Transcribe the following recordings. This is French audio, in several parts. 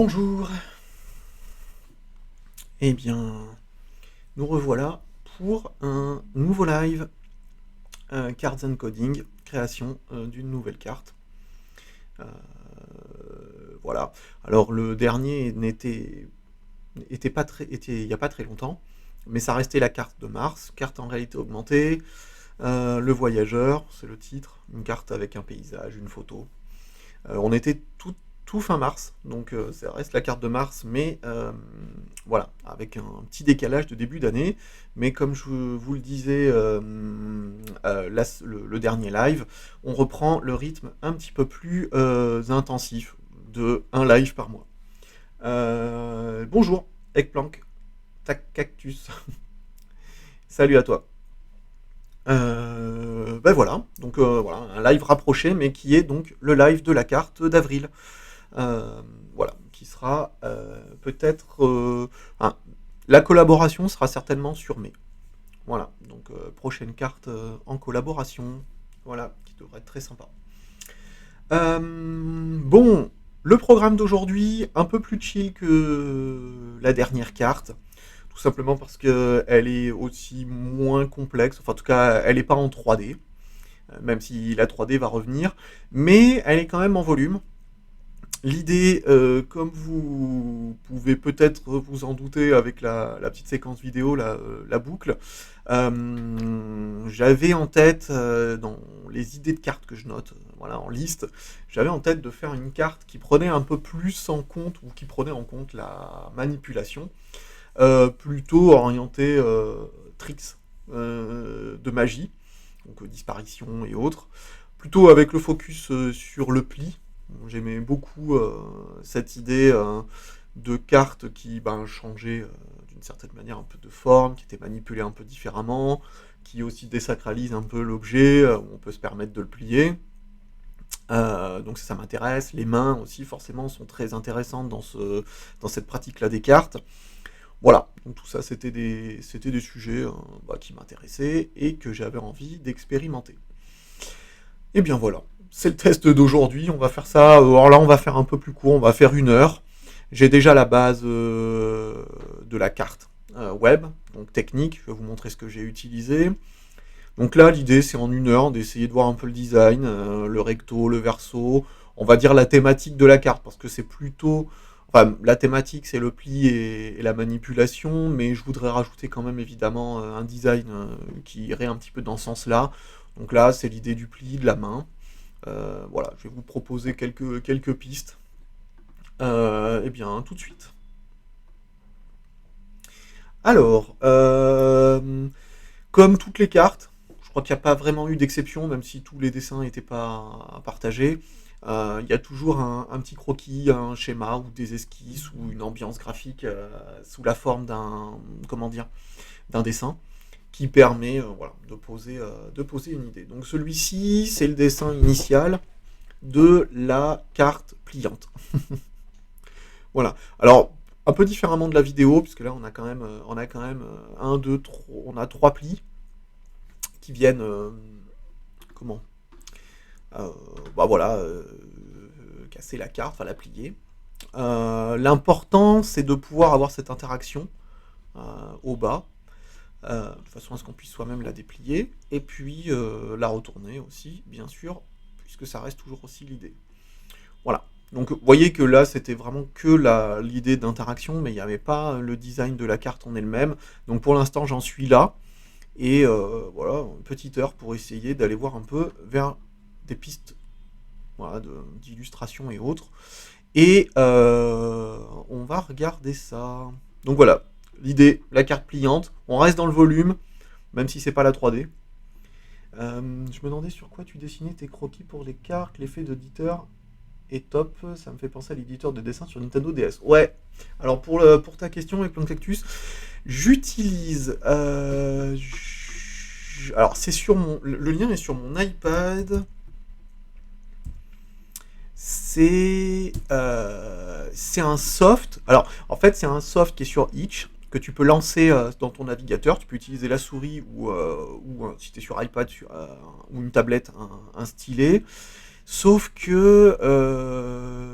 Bonjour. Eh bien, nous revoilà pour un nouveau live Cards and Coding, création d'une nouvelle carte. Euh, voilà. Alors le dernier était pas très, était il n'y a pas très longtemps, mais ça restait la carte de Mars, carte en réalité augmentée. Le voyageur, c'est le titre, une carte avec un paysage, une photo. On était tout fin mars, donc ça reste la carte de mars, mais voilà, avec un petit décalage de début d'année. Mais comme je vous le disais le dernier live, on reprend le rythme un petit peu plus intensif de un live par mois. Bonjour, Eggplank, tac cactus. Salut à toi. Ben voilà, donc voilà, un live rapproché, mais qui est donc le live de la carte d'avril. Voilà, qui sera peut-être... enfin, la collaboration sera certainement sur mai. Voilà, donc prochaine carte en collaboration. Voilà, qui devrait être très sympa. Bon, le programme d'aujourd'hui, un peu plus chill que la dernière carte. Tout simplement parce qu'elle est aussi moins complexe. Enfin, en tout cas, elle n'est pas en 3D. Même si la 3D va revenir. Mais elle est quand même en volume. L'idée, comme vous pouvez peut-être vous en douter avec la petite séquence vidéo, la boucle, j'avais en tête, dans les idées de cartes que je note, voilà, en liste, j'avais en tête de faire une carte qui prenait un peu plus en compte, ou qui prenait en compte la manipulation, plutôt orientée tricks de magie, donc disparition et autres, plutôt avec le focus sur le pli. J'aimais beaucoup cette idée de carte qui changeait d'une certaine manière un peu de forme, qui était manipulée un peu différemment, qui aussi désacralise un peu l'objet, où on peut se permettre de le plier. Donc ça m'intéresse. Les mains aussi forcément sont très intéressantes dans cette pratique-là des cartes. Voilà, donc tout ça c'était des sujets qui m'intéressaient et que j'avais envie d'expérimenter. Et bien voilà, c'est le test d'aujourd'hui. On va faire ça. Alors là, on va faire un peu plus court. On va faire 1 heure. J'ai déjà la base de la carte web, donc technique. Je vais vous montrer ce que j'ai utilisé. Donc là, l'idée, c'est en 1 heure d'essayer de voir un peu le design, le recto, le verso. On va dire la thématique de la carte, parce que c'est plutôt... Enfin, la thématique, c'est le pli et la manipulation, mais je voudrais rajouter quand même, évidemment, un design qui irait un petit peu dans ce sens-là. Donc là, c'est l'idée du pli, de la main. Voilà, je vais vous proposer quelques pistes. Eh bien, tout de suite. Alors, comme toutes les cartes, je crois qu'il n'y a pas vraiment eu d'exception, même si tous les dessins n'étaient pas partagés. Il y a toujours un petit croquis, un schéma ou des esquisses ou une ambiance graphique sous la forme d'un dessin qui permet voilà, de poser une idée. Donc celui-ci, c'est le dessin initial de la carte pliante. Voilà. Alors, un peu différemment de la vidéo, puisque là, on a quand même un, deux, trois, on a 3 plis qui viennent, comment voilà, casser la carte, enfin la plier. L'important, c'est de pouvoir avoir cette interaction au bas, de façon à ce qu'on puisse soi-même la déplier, et puis la retourner aussi, bien sûr, puisque ça reste toujours aussi l'idée. Voilà. Donc vous voyez que là, c'était vraiment que l'idée d'interaction, mais il n'y avait pas le design de la carte en elle-même. Donc pour l'instant, j'en suis là. Et voilà, une petite heure pour essayer d'aller voir un peu vers des pistes voilà, d'illustration et autres. Et on va regarder ça. Donc voilà, l'idée, la carte pliante. On reste dans le volume, même si c'est pas la 3D. Je me demandais sur quoi tu dessinais tes croquis pour les cartes, l'effet d'éditeur est top, ça me fait penser à l'éditeur de dessin sur Nintendo DS. Ouais, alors pour ta question avec Plancactus, j'utilise... alors c'est sur le lien est sur mon iPad. C'est un soft. Alors en fait c'est un soft qui est sur Itch que tu peux lancer dans ton navigateur. Tu peux utiliser la souris ou si tu es sur iPad ou une tablette, un stylet. Sauf que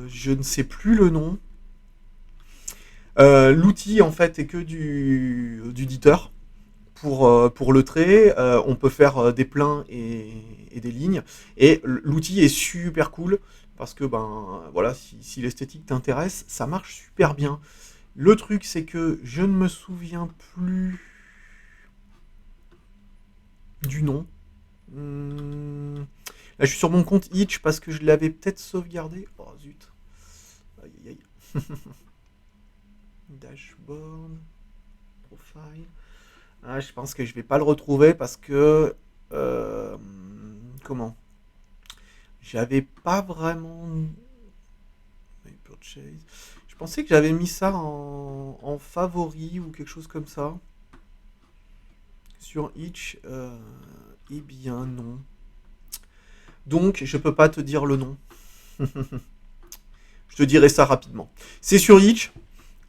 je ne sais plus le nom. L'outil en fait est que du diteur pour le trait. On peut faire des pleins et des lignes. Et l'outil est super cool parce que ben voilà, si l'esthétique t'intéresse, ça marche super bien. Le truc c'est que je ne me souviens plus du nom. Là je suis sur mon compte Itch parce que je l'avais peut-être sauvegardé. Oh zut. Aïe aïe aïe. Dashboard. Profile. Ah, je pense que je vais pas le retrouver parce que euh, comment? J'avais pas vraiment purchase. Je pensais que j'avais mis ça en favori ou quelque chose comme ça sur Itch. Eh bien non. Donc je peux pas te dire le nom. Je te dirai ça rapidement. C'est sur Itch.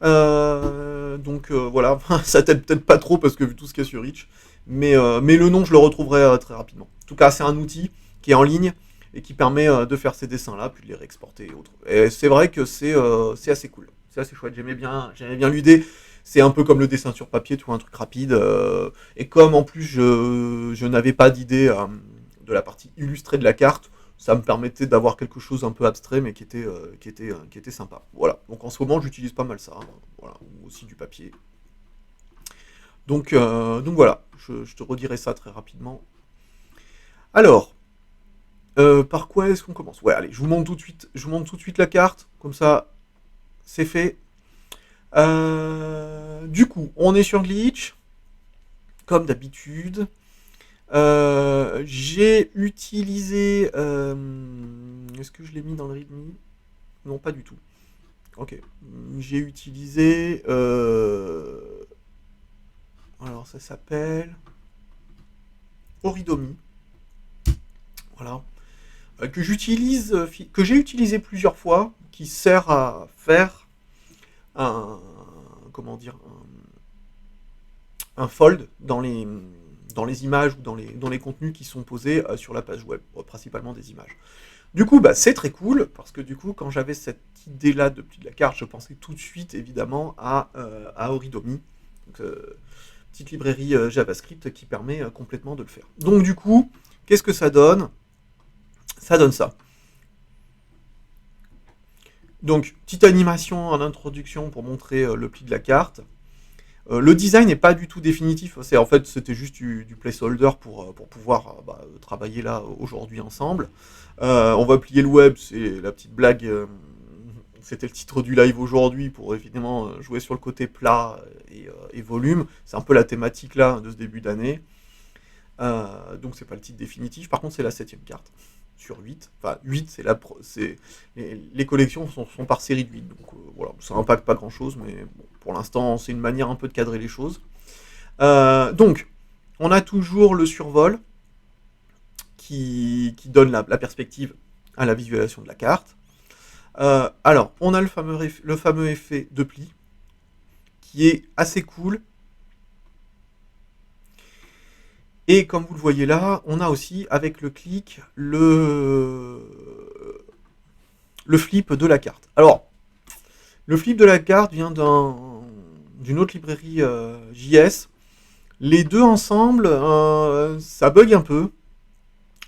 Donc voilà, ça t'aide peut-être pas trop parce que vu tout ce qu'il y a sur Itch. Mais le nom, je le retrouverai très rapidement. En tout cas, c'est un outil qui est en ligne et qui permet de faire ces dessins-là, puis de les réexporter et autres. Et c'est vrai que c'est assez cool. C'est assez chouette. J'aimais bien l'idée. C'est un peu comme le dessin sur papier, tout un truc rapide. Et comme en plus je n'avais pas d'idée de la partie illustrée de la carte, ça me permettait d'avoir quelque chose un peu abstrait mais qui était sympa. Voilà. Donc en ce moment j'utilise pas mal ça. Hein. Voilà. Ou aussi du papier. Donc voilà, je te redirai ça très rapidement. Alors, par quoi est-ce qu'on commence? Ouais, allez, je vous montre tout de suite. Je vous montre tout de suite la carte, comme ça, c'est fait. Du coup, on est sur Glitch, comme d'habitude. J'ai utilisé. Est-ce que je l'ai mis dans le README? Non, pas du tout. Ok. J'ai utilisé. Alors, ça s'appelle Oridomi. Voilà. Que j'ai utilisé plusieurs fois, qui sert à faire un, comment dire, un fold dans les images ou dans les contenus qui sont posés sur la page web, principalement des images. Du coup, bah, c'est très cool, parce que du coup, quand j'avais cette idée-là de pli de la carte, je pensais tout de suite, évidemment, à Oridomi, donc, petite librairie JavaScript qui permet complètement de le faire. Donc du coup, qu'est-ce que ça donne? Ça donne ça. Donc, petite animation en introduction pour montrer le pli de la carte. Le design n'est pas du tout définitif. En fait, c'était juste du placeholder pour pouvoir travailler là aujourd'hui ensemble. On va plier le web, c'est la petite blague. C'était le titre du live aujourd'hui pour évidemment jouer sur le côté plat et volume. C'est un peu la thématique là de ce début d'année. Donc c'est pas le titre définitif. Par contre, c'est la 7ème carte sur 8. Enfin, 8, les collections sont par série de 8. Donc voilà, ça impacte pas grand chose, mais bon, pour l'instant, c'est une manière un peu de cadrer les choses. Donc, on a toujours le survol qui donne la perspective à la visualisation de la carte. Alors, on a le fameux effet de pli qui est assez cool. Et comme vous le voyez là, on a aussi avec le clic le flip de la carte. Alors, le flip de la carte vient d'une autre librairie JS. Les deux ensemble, ça bug un peu.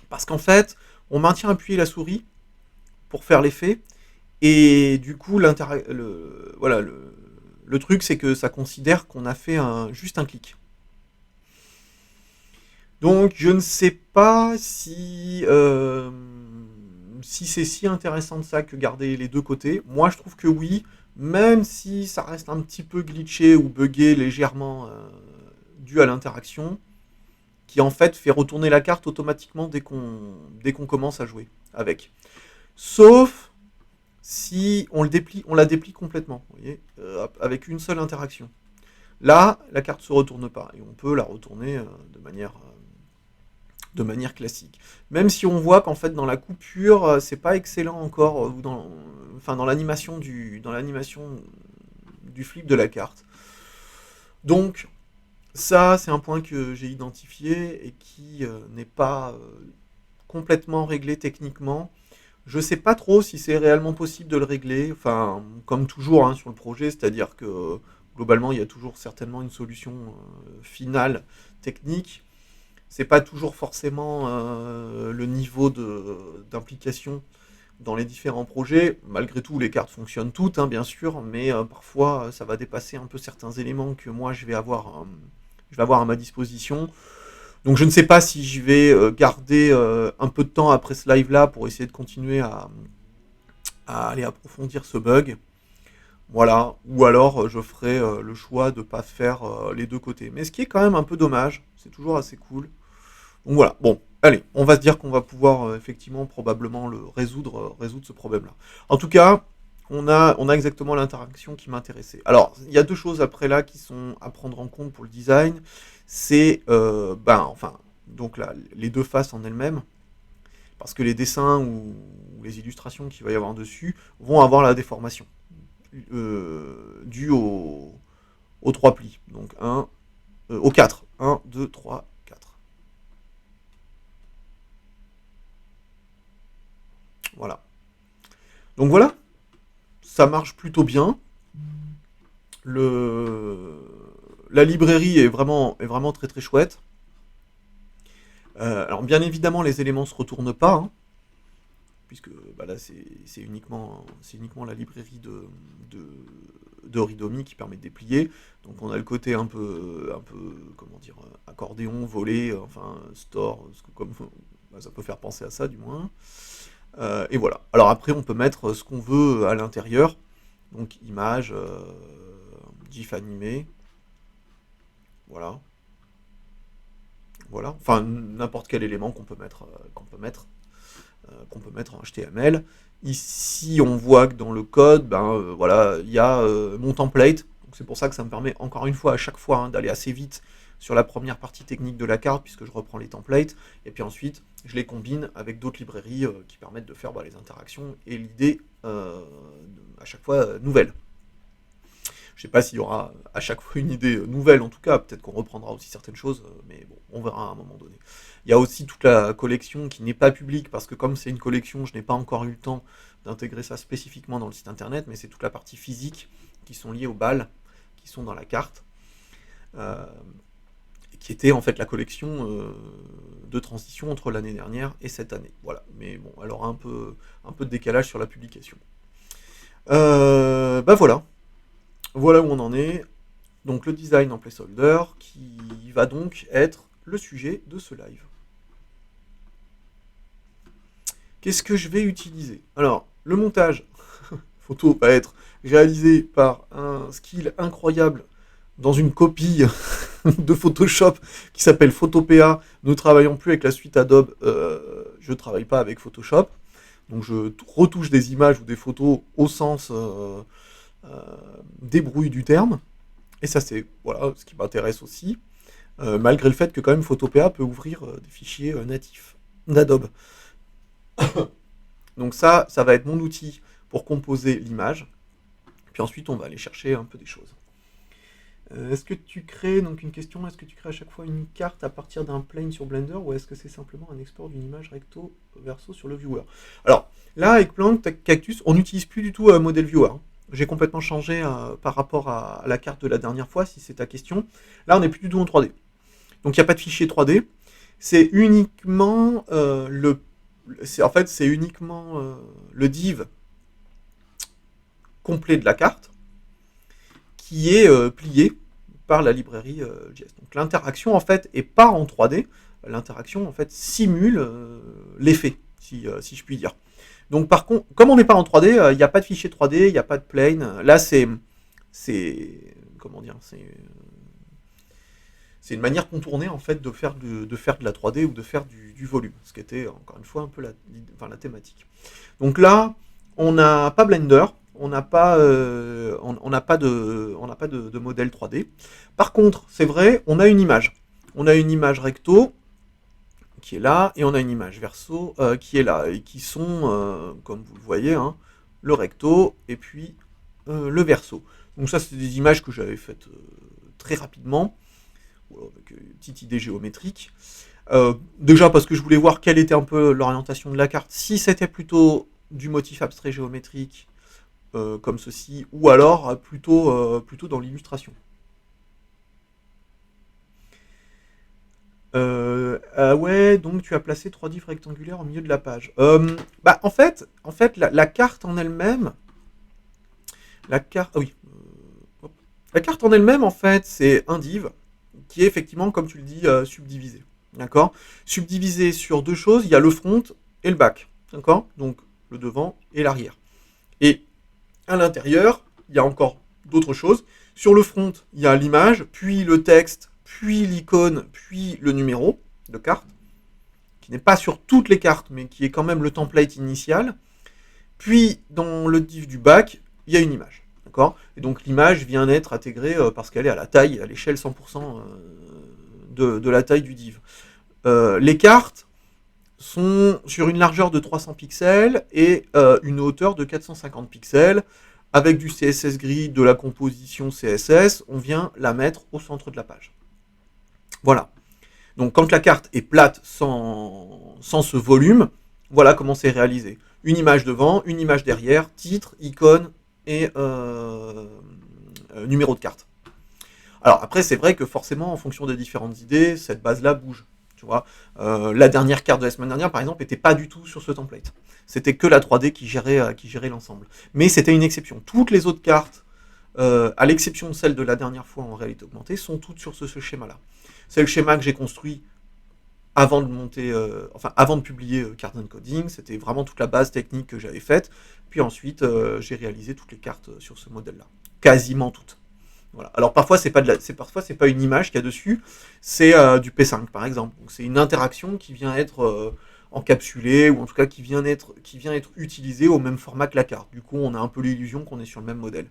Parce qu'en fait, on maintient appuyé la souris pour faire l'effet. Et du coup, le truc, c'est que ça considère qu'on a fait juste un clic. Donc, je ne sais pas si c'est si intéressant de ça que garder les deux côtés. Moi, je trouve que oui, même si ça reste un petit peu glitché ou buggé légèrement dû à l'interaction, qui en fait fait retourner la carte automatiquement dès qu'on commence à jouer avec. Sauf si on la déplie complètement, vous voyez, avec une seule interaction. Là, la carte se retourne pas et on peut la retourner de manière classique. Même si on voit qu'en fait dans la coupure, c'est pas excellent encore, ou dans l'animation du flip de la carte. Donc ça, c'est un point que j'ai identifié et qui n'est pas complètement réglé techniquement. Je sais pas trop si c'est réellement possible de le régler, enfin, comme toujours hein, sur le projet, c'est-à-dire que globalement, il y a toujours certainement une solution finale technique. C'est pas toujours forcément le niveau d'implication dans les différents projets. Malgré tout, les cartes fonctionnent toutes, hein, bien sûr, mais parfois ça va dépasser un peu certains éléments que moi je vais avoir à ma disposition. Donc je ne sais pas si je vais garder un peu de temps après ce live-là pour essayer de continuer à aller approfondir ce bug. Voilà, ou alors je ferai le choix de ne pas faire les deux côtés. Mais ce qui est quand même un peu dommage, c'est toujours assez cool. Donc voilà, bon, allez, on va se dire qu'on va pouvoir effectivement probablement résoudre ce problème-là. En tout cas, on a exactement l'interaction qui m'intéressait. Alors, il y a deux choses après là qui sont à prendre en compte pour le design. C'est, enfin, donc là, les deux faces en elles-mêmes, parce que les dessins ou les illustrations qu'il va y avoir dessus vont avoir la déformation due aux trois plis. Donc, au 4. 1, 2, 3, 4. Voilà. Donc voilà, ça marche plutôt bien. Le... La librairie est vraiment très très chouette. Alors bien évidemment, les éléments se retournent pas, hein, puisque bah là c'est uniquement la librairie de Oridomi qui permet de déplier. Donc on a le côté un peu comment dire, accordéon, volet, enfin store, comme bah, ça peut faire penser à ça du moins. Et voilà. Alors après, on peut mettre ce qu'on veut à l'intérieur. Donc image, GIF animé, voilà. Voilà. Enfin, n'importe quel élément qu'on peut mettre en HTML. Ici, on voit que dans le code, voilà, il y a mon template. Donc c'est pour ça que ça me permet encore une fois à chaque fois d'aller assez vite sur la première partie technique de la carte, puisque je reprends les templates, et puis ensuite je les combine avec d'autres librairies qui permettent de faire les interactions et l'idée à chaque fois nouvelle. Je ne sais pas s'il y aura à chaque fois une idée nouvelle, en tout cas, peut-être qu'on reprendra aussi certaines choses, mais bon, on verra à un moment donné. Il y a aussi toute la collection qui n'est pas publique, parce que comme c'est une collection, je n'ai pas encore eu le temps d'intégrer ça spécifiquement dans le site internet, mais c'est toute la partie physique qui sont liées aux balles, qui sont dans la carte, qui était en fait la collection de transition entre l'année dernière et cette année. Voilà, mais bon, alors un peu de décalage sur la publication. Voilà. Voilà où on en est. Donc le design en placeholder qui va donc être le sujet de ce live. Qu'est-ce que je vais utiliser? Alors, le montage photo va être réalisé par un skill incroyable dans une copie de Photoshop qui s'appelle Photopea. Ne travaillant plus avec la suite Adobe, je ne travaille pas avec Photoshop. Donc je retouche des images ou des photos au sens débrouille du terme. Et ça, c'est voilà, ce qui m'intéresse aussi, malgré le fait que quand même Photopea peut ouvrir des fichiers natifs d'Adobe. Donc ça va être mon outil pour composer l'image. Puis ensuite, on va aller chercher un peu des choses. Est-ce que tu crées, donc une question, est-ce que tu crées à chaque fois une carte à partir d'un plane sur Blender ou est-ce que c'est simplement un export d'une image recto verso sur le viewer? Alors, là, avec Plant Cactus, on n'utilise plus du tout Model Viewer. J'ai complètement changé par rapport à la carte de la dernière fois, si c'est ta question. Là, on n'est plus du tout en 3D. Donc, il n'y a pas de fichier 3D. C'est uniquement c'est uniquement le div complet de la carte qui est plié par la librairie JS. Donc l'interaction en fait est pas en 3D, l'interaction en fait simule l'effet, si je puis dire. Donc par contre, comme on n'est pas en 3D, il n'y a pas de fichier 3D, il n'y a pas de plane. Là c'est comment dire, c'est une manière contournée en fait de faire de la 3D ou de faire du volume, ce qui était encore une fois un peu la thématique. Donc là, on n'a pas Blender, on n'a pas de modèle 3D. Par contre, c'est vrai, on a une image. On a une image recto qui est là et on a une image verso qui est là et qui sont, comme vous le voyez, hein, le recto et puis le verso. Donc ça, c'est des images que j'avais faites très rapidement avec une petite idée géométrique. Déjà parce que je voulais voir quelle était un peu l'orientation de la carte. Si c'était plutôt du motif abstrait géométrique comme ceci, ou alors plutôt dans l'illustration. Ah ouais, donc tu as placé 3 divs rectangulaires au milieu de la page. Bah en fait la carte en elle-même, la carte, ah oui, la carte en elle-même en fait c'est un div qui est effectivement comme tu le dis subdivisé, d'accord. Subdivisé sur deux choses, il y a le front et le back, d'accord. Donc le devant et l'arrière. Et à l'intérieur, il y a encore d'autres choses. Sur le front, il y a l'image, puis le texte, puis l'icône, puis le numéro de carte, qui n'est pas sur toutes les cartes, mais qui est quand même le template initial. Puis, dans le div du back, il y a une image. D'accord. Et donc, l'image vient être intégrée parce qu'elle est à la taille, à l'échelle 100% de la taille du div. Les cartes sont sur une largeur de 300 pixels et une hauteur de 450 pixels. Avec du CSS grid, de la composition CSS, on vient la mettre au centre de la page. Voilà. Donc quand la carte est plate sans ce volume, voilà comment c'est réalisé. Une image devant, une image derrière, titre, icône et numéro de carte. Alors après, c'est vrai que forcément, en fonction des différentes idées, cette base-là bouge. Tu vois, la dernière carte de la semaine dernière, par exemple, n'était pas du tout sur ce template. C'était que la 3D qui gérait l'ensemble. Mais c'était une exception. Toutes les autres cartes, à l'exception de celle de la dernière fois en réalité augmentée, sont toutes sur ce schéma-là. C'est le schéma que j'ai construit avant de monter, avant de publier Card Encoding. C'était vraiment toute la base technique que j'avais faite. Puis ensuite, j'ai réalisé toutes les cartes sur ce modèle-là. Quasiment toutes. Voilà. Alors parfois c'est pas une image qu'il y a dessus, c'est du P5 par exemple. Donc c'est une interaction qui vient être encapsulée ou en tout cas qui vient être utilisée au même format que la carte. Du coup on a un peu l'illusion qu'on est sur le même modèle.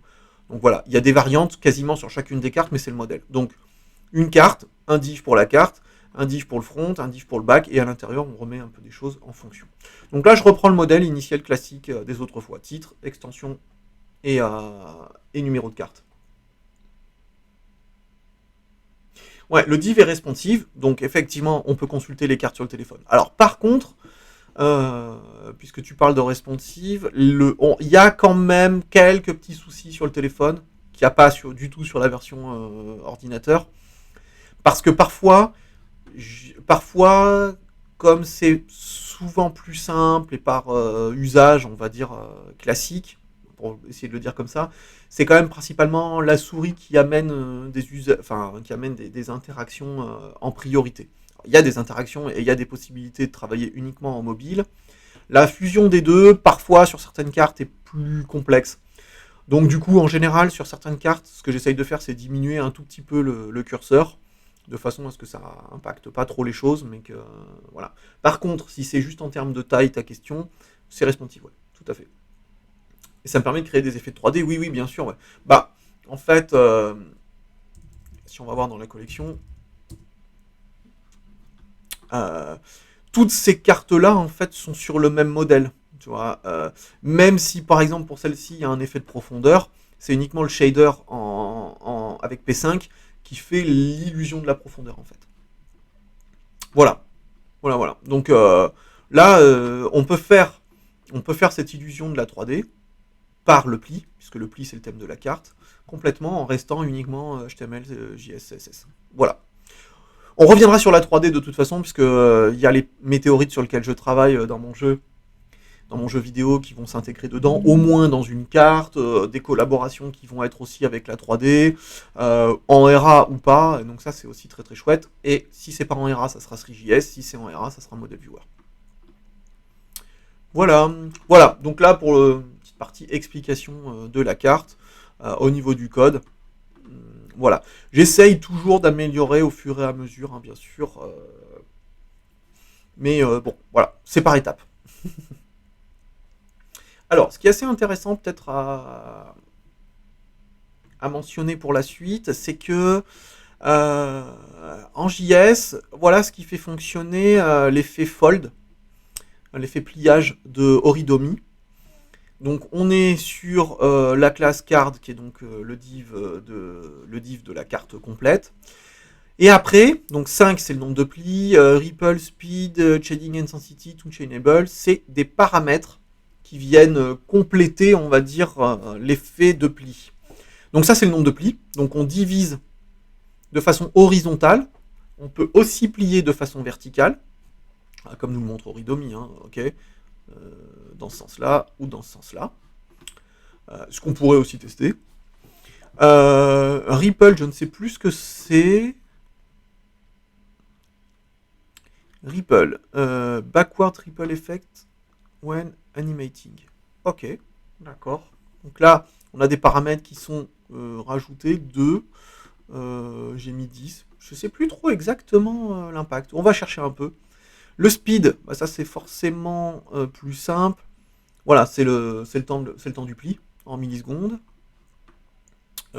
Donc voilà, il y a des variantes quasiment sur chacune des cartes, mais c'est le modèle. Donc une carte, un div pour la carte, un div pour le front, un div pour le back, et à l'intérieur on remet un peu des choses en fonction. Donc là je reprends le modèle initial classique des autres fois, titre, extension et numéro de carte. Ouais, le div est responsive, donc effectivement, on peut consulter les cartes sur le téléphone. Alors, par contre, puisque tu parles de responsive, il y a quand même quelques petits soucis sur le téléphone, qu'il n'y a pas du tout sur la version ordinateur. Parce que parfois, comme c'est souvent plus simple et par usage, on va dire, classique, pour essayer de le dire comme ça, c'est quand même principalement la souris qui amène des interactions en priorité. Il y a des interactions et il y a des possibilités de travailler uniquement en mobile. La fusion des deux, parfois sur certaines cartes, est plus complexe. Donc du coup, en général, sur certaines cartes, ce que j'essaye de faire, c'est diminuer un tout petit peu le curseur, de façon à ce que ça impacte pas trop les choses, mais que voilà. Par contre, si c'est juste en termes de taille ta question, c'est responsive, ouais, tout à fait. Et ça me permet de créer des effets de 3D, oui, oui, bien sûr, ouais. Bah, en fait, si on va voir dans la collection, toutes ces cartes-là, en fait, sont sur le même modèle, tu vois. Même si, par exemple, pour celle-ci, il y a un effet de profondeur, c'est uniquement le shader avec P5 qui fait l'illusion de la profondeur, en fait. Voilà, voilà, voilà. Donc là, on peut faire cette illusion de la 3D par le pli, puisque le pli c'est le thème de la carte, complètement en restant uniquement HTML, JS, CSS. Voilà. On reviendra sur la 3D de toute façon, puisque il y a les météorites sur lesquelles je travaille dans mon jeu vidéo qui vont s'intégrer dedans, au moins dans une carte, des collaborations qui vont être aussi avec la 3D, en RA ou pas, et donc ça c'est aussi très très chouette. Et si c'est pas en RA, ça sera SriJS, si c'est en RA, ça sera Model Viewer. Voilà, voilà. Donc là pour une petite partie explication de la carte au niveau du code. Voilà. J'essaye toujours d'améliorer au fur et à mesure, hein, bien sûr. Mais bon, voilà, c'est par étapes. Alors, ce qui est assez intéressant peut-être à mentionner pour la suite, c'est que en JS, voilà ce qui fait fonctionner l'effet fold, l'effet pliage de Oridomi. Donc on est sur la classe card qui est donc le div de la carte complète. Et après, donc 5 c'est le nombre de plis, ripple, speed, shading intensity, to chainable, c'est des paramètres qui viennent compléter, on va dire, l'effet de pli. Donc ça, c'est le nombre de plis. Donc on divise de façon horizontale. On peut aussi plier de façon verticale, comme nous le montre Oridomi, hein, ok, dans ce sens-là ou dans ce sens-là. Ce qu'on pourrait aussi tester. Ripple, je ne sais plus ce que c'est. Ripple, backward ripple effect when animating. Ok, d'accord. Donc là, on a des paramètres qui sont rajoutés. 2. J'ai mis 10. Je ne sais plus trop exactement l'impact. On va chercher un peu. Le speed, bah ça c'est forcément plus simple. Voilà, c'est le temps du pli en millisecondes.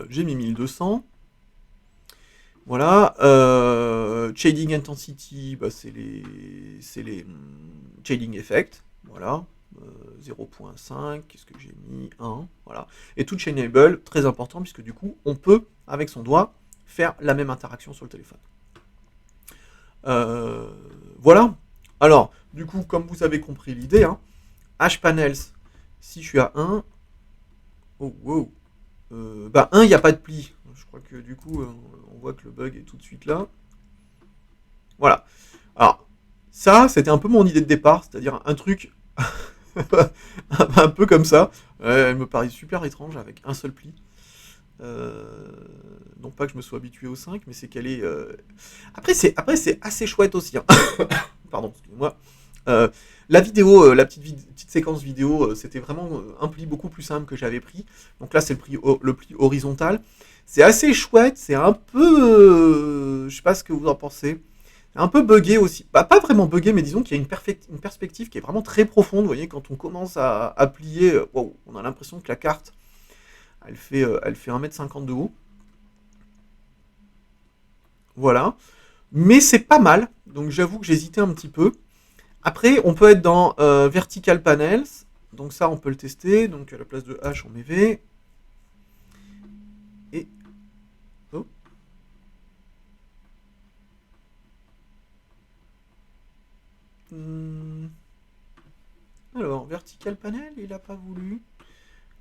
J'ai mis 1200. Voilà. Shading intensity, bah c'est les shading effect. Voilà. 0.5, qu'est-ce que j'ai mis 1, voilà. Et tout chainable, très important, puisque du coup, on peut, avec son doigt, faire la même interaction sur le téléphone. Voilà. Alors, du coup, comme vous avez compris l'idée, hein, H-Panels, si je suis à 1, oh, wow, bah 1, il n'y a pas de pli. Je crois que du coup, on voit que le bug est tout de suite là. Voilà. Alors, ça, c'était un peu mon idée de départ, c'est-à-dire un truc un peu comme ça. Elle me paraît super étrange avec un seul pli. Non pas que je me sois habitué au 5, mais c'est qu'elle est... Après, c'est assez chouette aussi. Hein. Pardon, excusez-moi. La vidéo, la petite séquence vidéo, c'était vraiment un pli beaucoup plus simple que j'avais pris. Donc là, c'est le pli horizontal. C'est assez chouette, c'est un peu... je sais pas ce que vous en pensez. Un peu buggé aussi. Bah, pas vraiment buggé, mais disons qu'il y a une perspective qui est vraiment très profonde. Vous voyez, quand on commence à plier, wow, on a l'impression que la carte, elle fait 1m50 de haut. Voilà. Mais c'est pas mal. Donc j'avoue que j'hésitais un petit peu. Après, on peut être dans Vertical Panels. Donc ça, on peut le tester. Donc à la place de H, on met V. Et... oh. Alors, Vertical Panel, il n'a pas voulu.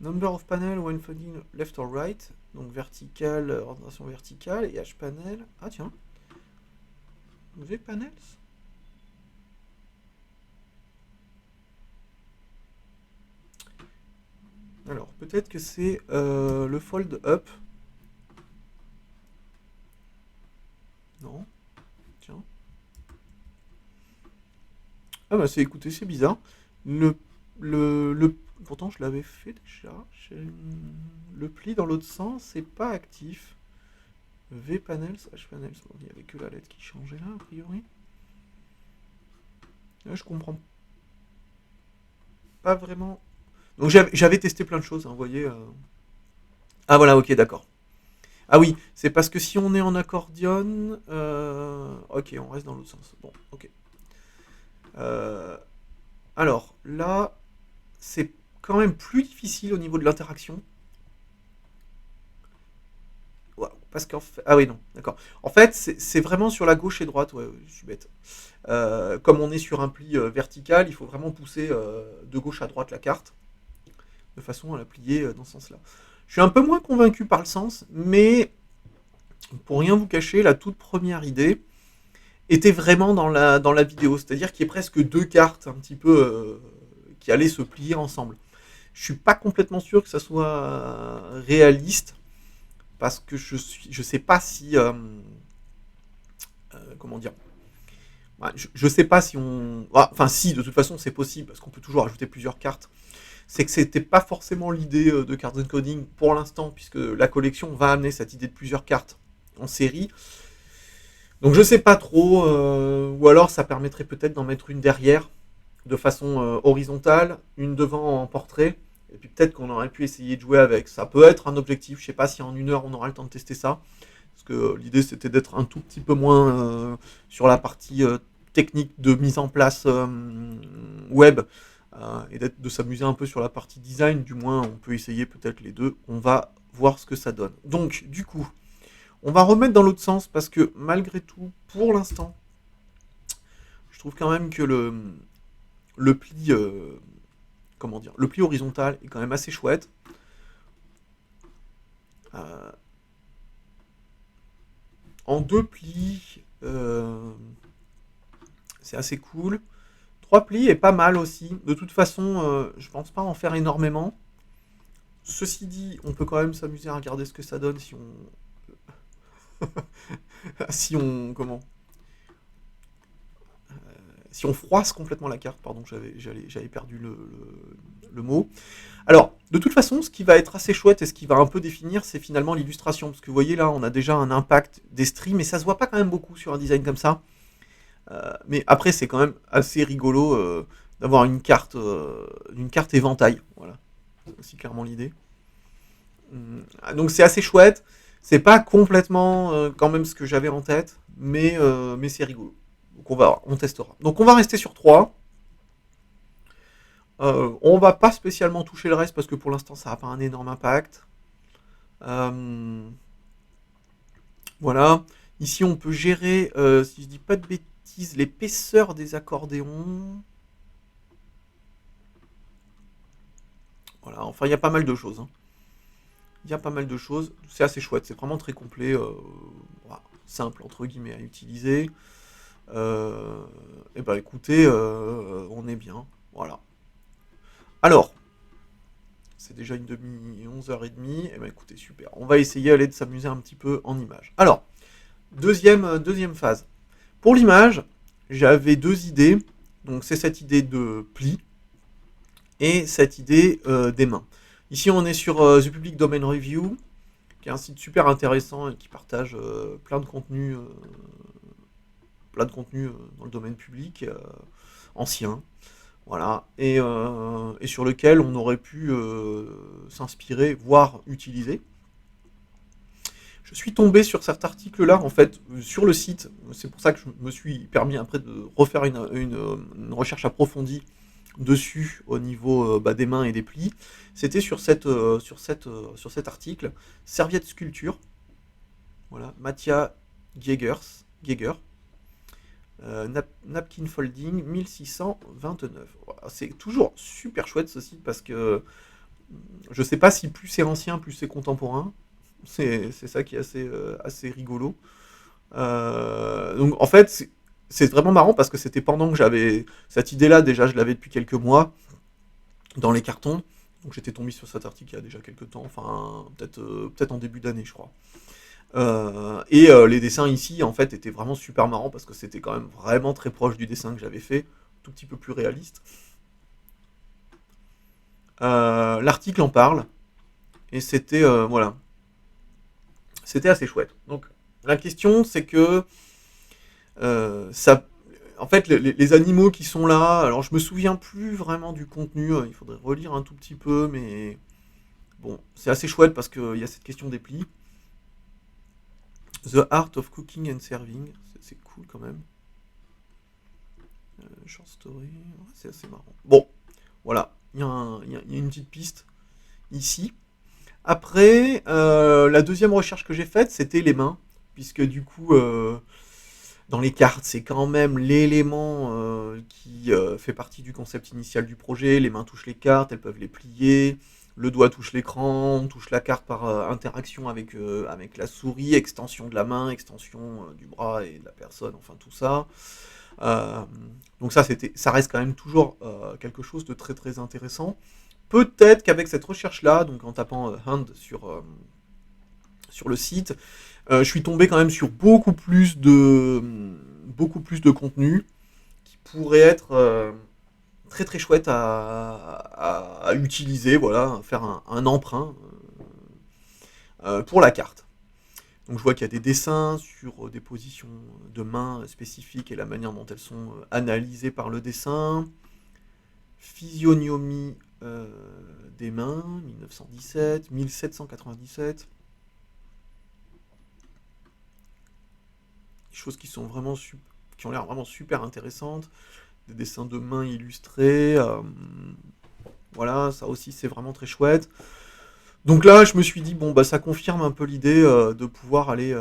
Number of panel when folding left or right. Donc vertical, orientation verticale. Et H panel. Ah tiens. V panels. Alors, peut-être que c'est le fold up. Non. Tiens. Ah bah c'est, écoutez, c'est bizarre. Pourtant, je l'avais fait déjà. Le pli dans l'autre sens, c'est pas actif. V panels, H panels. Bon, il n'y avait que la lettre qui changeait là, a priori. Là, je comprends pas vraiment. Donc j'avais testé plein de choses, hein, vous voyez. Ah voilà, ok, d'accord. Ah oui, c'est parce que si on est en accordion... ok, on reste dans l'autre sens. Bon, ok. Alors, là, c'est quand même plus difficile au niveau de l'interaction. Ouais, parce qu'en fait... Ah oui, non, d'accord. En fait, c'est vraiment sur la gauche et droite. Ouais, je suis bête. Comme on est sur un pli vertical, il faut vraiment pousser de gauche à droite la carte, de façon à la plier dans ce sens-là. Je suis un peu moins convaincu par le sens, mais pour rien vous cacher, la toute première idée était vraiment dans la vidéo. C'est-à-dire qu'il y a presque deux cartes un petit peu qui allaient se plier ensemble. Je suis pas complètement sûr que ça soit réaliste, parce que je sais pas si... comment dire, je sais pas si on... Enfin si, de toute façon c'est possible, parce qu'on peut toujours ajouter plusieurs cartes. C'est que c'était pas forcément l'idée de Cards Coding pour l'instant, puisque la collection va amener cette idée de plusieurs cartes en série. Donc je sais pas trop, ou alors ça permettrait peut-être d'en mettre une derrière, de façon horizontale, une devant en portrait, et puis peut-être qu'on aurait pu essayer de jouer avec. Ça peut être un objectif, je sais pas si en 1 heure on aura le temps de tester ça, parce que l'idée c'était d'être un tout petit peu moins sur la partie technique de mise en place web, et de s'amuser un peu sur la partie design. Du moins on peut essayer peut-être les deux, on va voir ce que ça donne. Donc du coup, on va remettre dans l'autre sens, parce que malgré tout, pour l'instant, je trouve quand même que le pli comment dire, le pli horizontal est quand même assez chouette. Euh, en 2 plis, c'est assez cool. 3 plis est pas mal aussi. De toute façon, je pense pas en faire énormément. Ceci dit, on peut quand même s'amuser à regarder ce que ça donne si on... si on... Comment si on froisse complètement la carte, pardon, j'avais perdu le mot. Alors, de toute façon, ce qui va être assez chouette et ce qui va un peu définir, c'est finalement l'illustration. Parce que vous voyez là, on a déjà un impact des streams, mais ça se voit pas quand même beaucoup sur un design comme ça. Mais après, c'est quand même assez rigolo d'avoir une carte éventail. Voilà, c'est aussi clairement l'idée. Donc c'est assez chouette. C'est pas complètement quand même ce que j'avais en tête, mais c'est rigolo. Donc on testera. Donc on va rester sur 3. On va pas spécialement toucher le reste parce que pour l'instant ça n'a pas un énorme impact. Voilà. Ici on peut gérer, si je dis pas de bêtises, l'épaisseur des accordéons. Voilà, enfin il y a pas mal de choses. Il y a pas mal de choses. C'est assez chouette, c'est vraiment très complet. Voilà, simple entre guillemets à utiliser. Et bah écoutez, on est bien. Voilà. Alors, c'est déjà une demi, 11h30. Et bah écoutez, super. On va essayer de s'amuser un petit peu en image. Alors, deuxième phase. Pour l'image, j'avais 2 idées. Donc c'est cette idée de pli et cette idée des mains. Ici, on est sur The Public Domain Review, qui est un site super intéressant et qui partage plein de contenus dans le domaine public ancien. Voilà, et sur lequel on aurait pu s'inspirer, voire utiliser. Je suis tombé sur cet article-là, en fait, sur le site. C'est pour ça que je me suis permis après de refaire une recherche approfondie dessus au niveau des mains et des plis. C'était sur cet article, Serviette Sculpture. Voilà, Mattia Geiger. Napkin Folding 1629. Voilà, c'est toujours super chouette ce site parce que je sais pas si plus c'est ancien, plus c'est contemporain. C'est ça qui est assez rigolo. Donc en fait, c'est vraiment marrant parce que c'était pendant que j'avais cette idée-là, déjà je l'avais depuis quelques mois dans les cartons. Donc j'étais tombé sur cet article il y a déjà quelques temps, enfin peut-être en début d'année je crois. Les dessins ici en fait étaient vraiment super marrants parce que c'était quand même vraiment très proche du dessin que j'avais fait, tout petit peu plus réaliste. L'article en parle et c'était voilà, c'était assez chouette. Donc la question c'est que ça, en fait les animaux qui sont là, alors je me souviens plus vraiment du contenu, il faudrait relire un tout petit peu, mais bon c'est assez chouette parce qu'il y a cette question des plis. The Art of Cooking and Serving, c'est cool quand même. Short story, ouais, c'est assez marrant. Bon, voilà, il y a une petite piste ici. Après, la deuxième recherche que j'ai faite, c'était les mains, puisque du coup, dans les cartes, c'est quand même l'élément qui fait partie du concept initial du projet. Les mains touchent les cartes, elles peuvent les plier. Le doigt touche l'écran, touche la carte par interaction avec la souris, extension de la main, extension du bras et de la personne, enfin tout ça. Donc ça reste quand même toujours quelque chose de très très intéressant. Peut-être qu'avec cette recherche-là, donc en tapant Hand sur le site, je suis tombé quand même sur beaucoup plus de contenu qui pourrait être très très chouette à utiliser, voilà, faire un emprunt pour la carte. Donc je vois qu'il y a des dessins sur des positions de mains spécifiques et la manière dont elles sont analysées par le dessin. Physionomie des mains, 1917, 1797. Des choses qui ont l'air vraiment super intéressantes. Des dessins de mains illustrés. Voilà, ça aussi c'est vraiment très chouette. Donc là, je me suis dit, bon, bah ça confirme un peu l'idée de pouvoir aller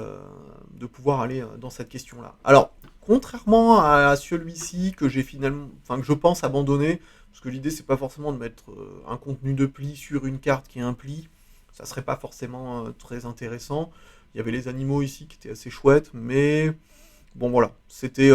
dans cette question-là. Alors, contrairement à celui-ci que j'ai finalement, enfin que je pense abandonner, parce que l'idée c'est pas forcément de mettre un contenu de pli sur une carte qui est un pli, ça serait pas forcément très intéressant. Il y avait les animaux ici qui étaient assez chouettes, mais bon voilà, c'était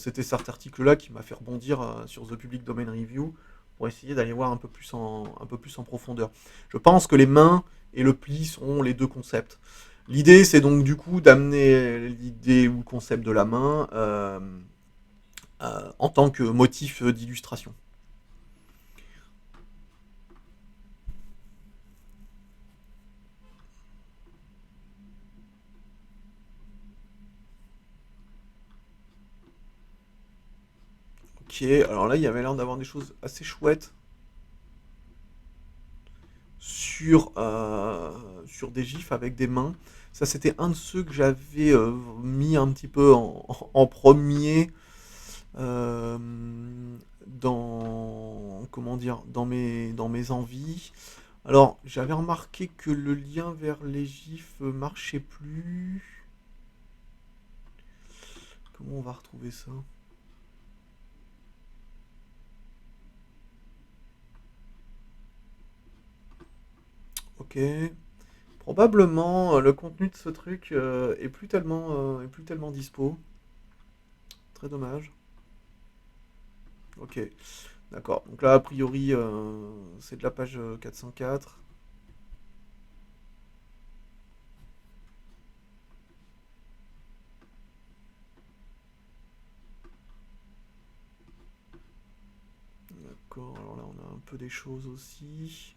cet article-là qui m'a fait rebondir sur The Public Domain Review pour essayer d'aller voir un peu plus en profondeur. Je pense que les mains et le pli sont les deux concepts. L'idée, c'est donc du coup d'amener l'idée ou le concept de la main en tant que motif d'illustration. Ok, alors là, il y avait l'air d'avoir des choses assez chouettes sur des gifs avec des mains. Ça, c'était un de ceux que j'avais mis un petit peu en premier euh, dans, comment dire, dans mes envies. Alors, j'avais remarqué que le lien vers les gifs marchait plus. Comment on va retrouver ça? Ok. Probablement, le contenu de ce truc est plus tellement dispo. Très dommage. Ok, d'accord. Donc là, a priori, c'est de la page 404. D'accord, alors là, on a un peu des choses aussi.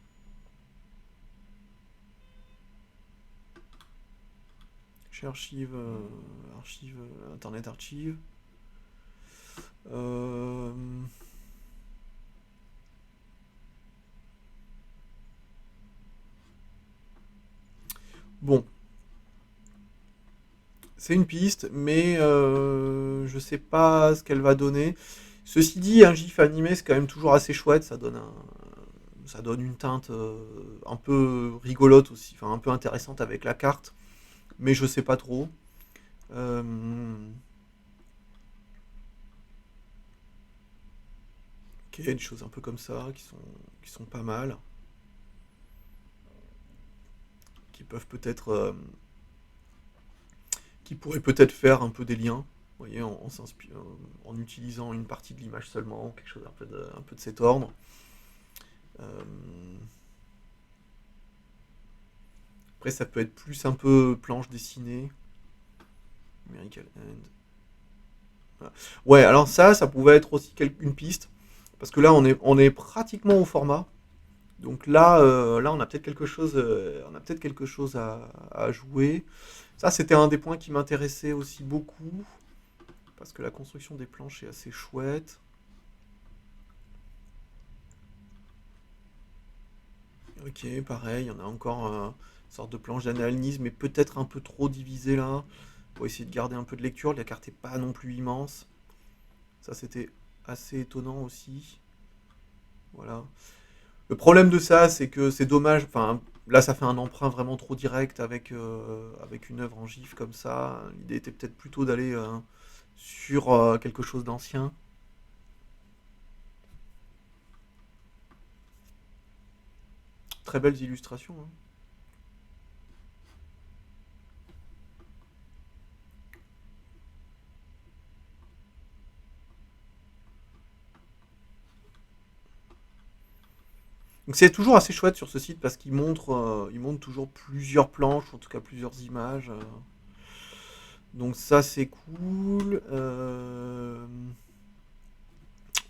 Chez Archive, Internet Archive. Euh, Bon, c'est une piste, mais je sais pas ce qu'elle va donner. Ceci dit, un GIF animé, c'est quand même toujours assez chouette. Ça donne une teinte un peu rigolote aussi, enfin un peu intéressante avec la carte, mais je sais pas trop. Euh, ok, des choses un peu comme ça qui sont pas mal, qui peuvent peut-être, qui pourraient peut-être faire un peu des liens. Vous voyez, en utilisant une partie de l'image seulement, quelque chose un peu de cet ordre. Euh, Après, ça peut être plus un peu planche dessinée. Miracle End. Voilà. Ouais, alors ça pouvait être aussi une piste. Parce que là, on est pratiquement au format. Donc là, là on a peut-être quelque chose à jouer. Ça, c'était un des points qui m'intéressait aussi beaucoup. Parce que la construction des planches est assez chouette. Ok, pareil, il y en a encore une sorte de planche d'analyse, mais peut-être un peu trop divisée là. Pour essayer de garder un peu de lecture. La carte est pas non plus immense. Ça, c'était assez étonnant aussi. Voilà. Le problème de ça, c'est que c'est dommage. Enfin, là, ça fait un emprunt vraiment trop direct avec une œuvre en GIF comme ça. L'idée était peut-être plutôt d'aller sur quelque chose d'ancien. Très belles illustrations, hein. Donc c'est toujours assez chouette sur ce site parce il montre toujours plusieurs planches, en tout cas plusieurs images. Donc ça c'est cool.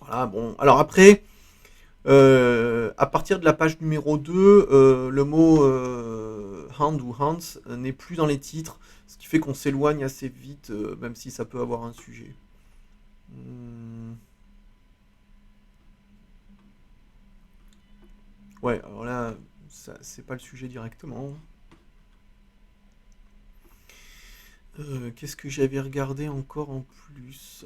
Voilà, bon. Alors après, à partir de la page numéro 2, le mot hand ou hands n'est plus dans les titres, ce qui fait qu'on s'éloigne assez vite, même si ça peut avoir un sujet. Hmm, ouais, alors là, c'est pas le sujet directement. Qu'est-ce que j'avais regardé encore en plus?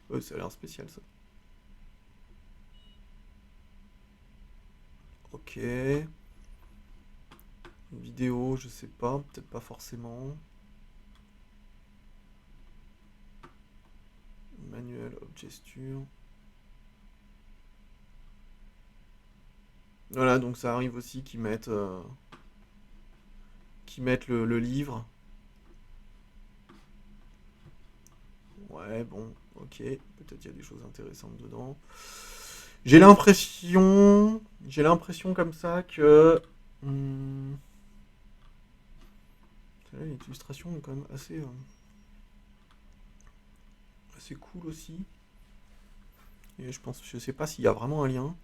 Ouais, ça a l'air spécial ça. Ok. Une vidéo, je sais pas, peut-être pas forcément. Manuel of gesture. Voilà, donc ça arrive aussi qu'ils mettent le livre. Ouais, bon, ok. Peut-être il y a des choses intéressantes dedans. J'ai l'impression comme ça que les illustrations sont quand même assez cool aussi. Et je sais pas s'il y a vraiment un lien.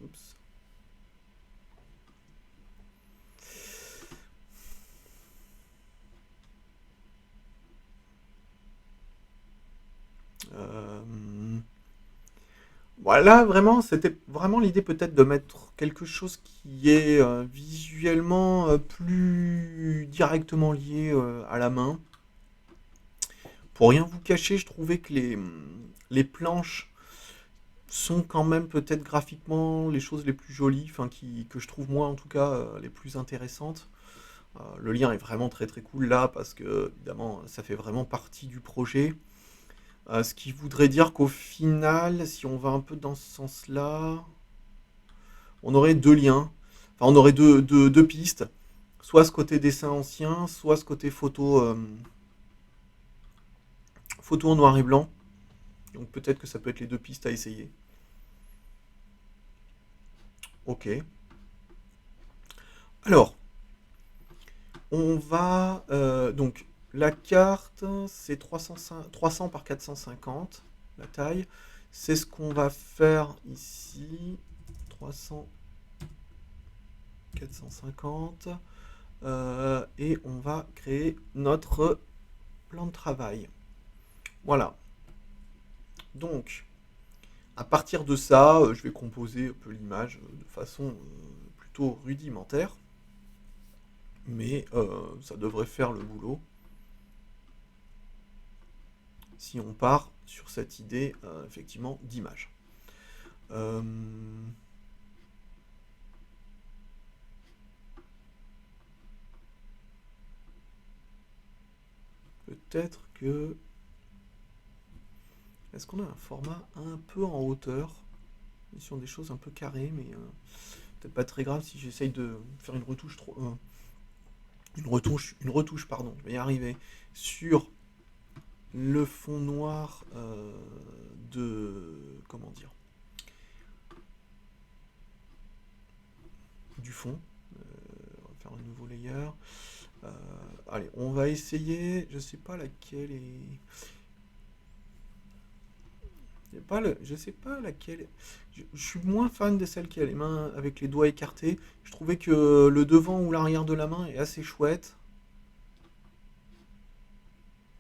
Oups. Voilà, vraiment, c'était vraiment l'idée peut-être de mettre quelque chose qui est visuellement plus directement lié à la main. Pour rien vous cacher, je trouvais que les planches sont quand même peut-être graphiquement les choses les plus jolies, enfin que je trouve moi en tout cas les plus intéressantes. Le lien est vraiment très très cool là parce que évidemment ça fait vraiment partie du projet. Ce qui voudrait dire qu'au final, si on va un peu dans ce sens-là, on aurait deux liens, enfin on aurait deux pistes, soit ce côté dessin ancien, soit ce côté photo en noir et blanc. Donc peut-être que ça peut être les deux pistes à essayer. Ok. Alors, on va... donc, la carte, c'est 300 par 450, la taille. C'est ce qu'on va faire ici. 300, 450. Et on va créer notre plan de travail. Voilà. Donc, à partir de ça, je vais composer un peu l'image de façon plutôt rudimentaire. Mais ça devrait faire le boulot si on part sur cette idée effectivement d'image. Euh, Peut-être que... Est-ce qu'on a un format un peu en hauteur sur des choses un peu carrées, mais peut-être pas très grave si j'essaye de faire une retouche trop... une retouche, pardon, je vais y arriver, sur le fond noir de... Comment dire, du fond. On va faire un nouveau layer. Allez, on va essayer. Je sais pas laquelle est. Je sais pas laquelle. Je suis moins fan de celle qui a les mains avec les doigts écartés. Je trouvais que le devant ou l'arrière de la main est assez chouette.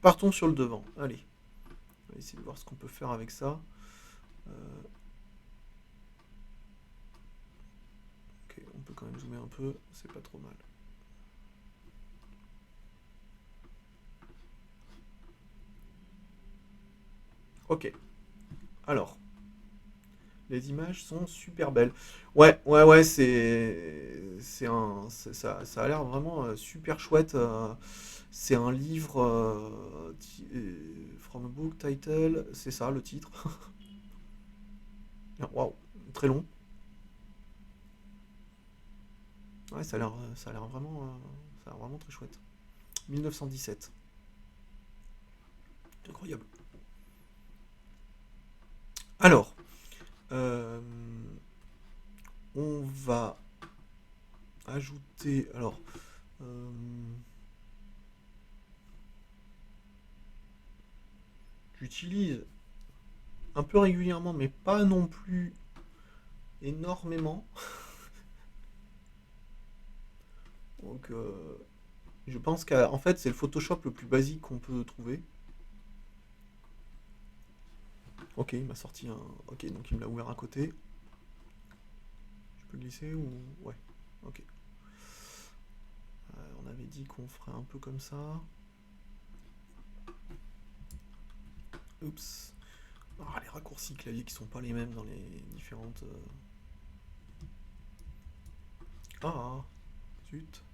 Partons sur le devant. Allez, on va essayer de voir ce qu'on peut faire avec ça. Ok, on peut quand même zoomer un peu. C'est pas trop mal. Ok. Alors, les images sont super belles. Ouais, ouais, ouais, ça a l'air vraiment super chouette. C'est un livre from a book title, c'est ça le titre. Waouh, très long. Ouais, ça a l'air vraiment très chouette. 1917, incroyable. Alors, euh, on va ajouter. Alors, euh, j'utilise un peu régulièrement, mais pas non plus énormément. Donc, je pense qu'en fait, c'est le Photoshop le plus basique qu'on peut trouver. Ok, il m'a sorti un. Ok, donc il me l'a ouvert à côté. Je peux glisser ou. Ouais, ok. On avait dit qu'on ferait un peu comme ça. Oups. Ah, les raccourcis clavier qui sont pas les mêmes dans les différentes. Ah, zut.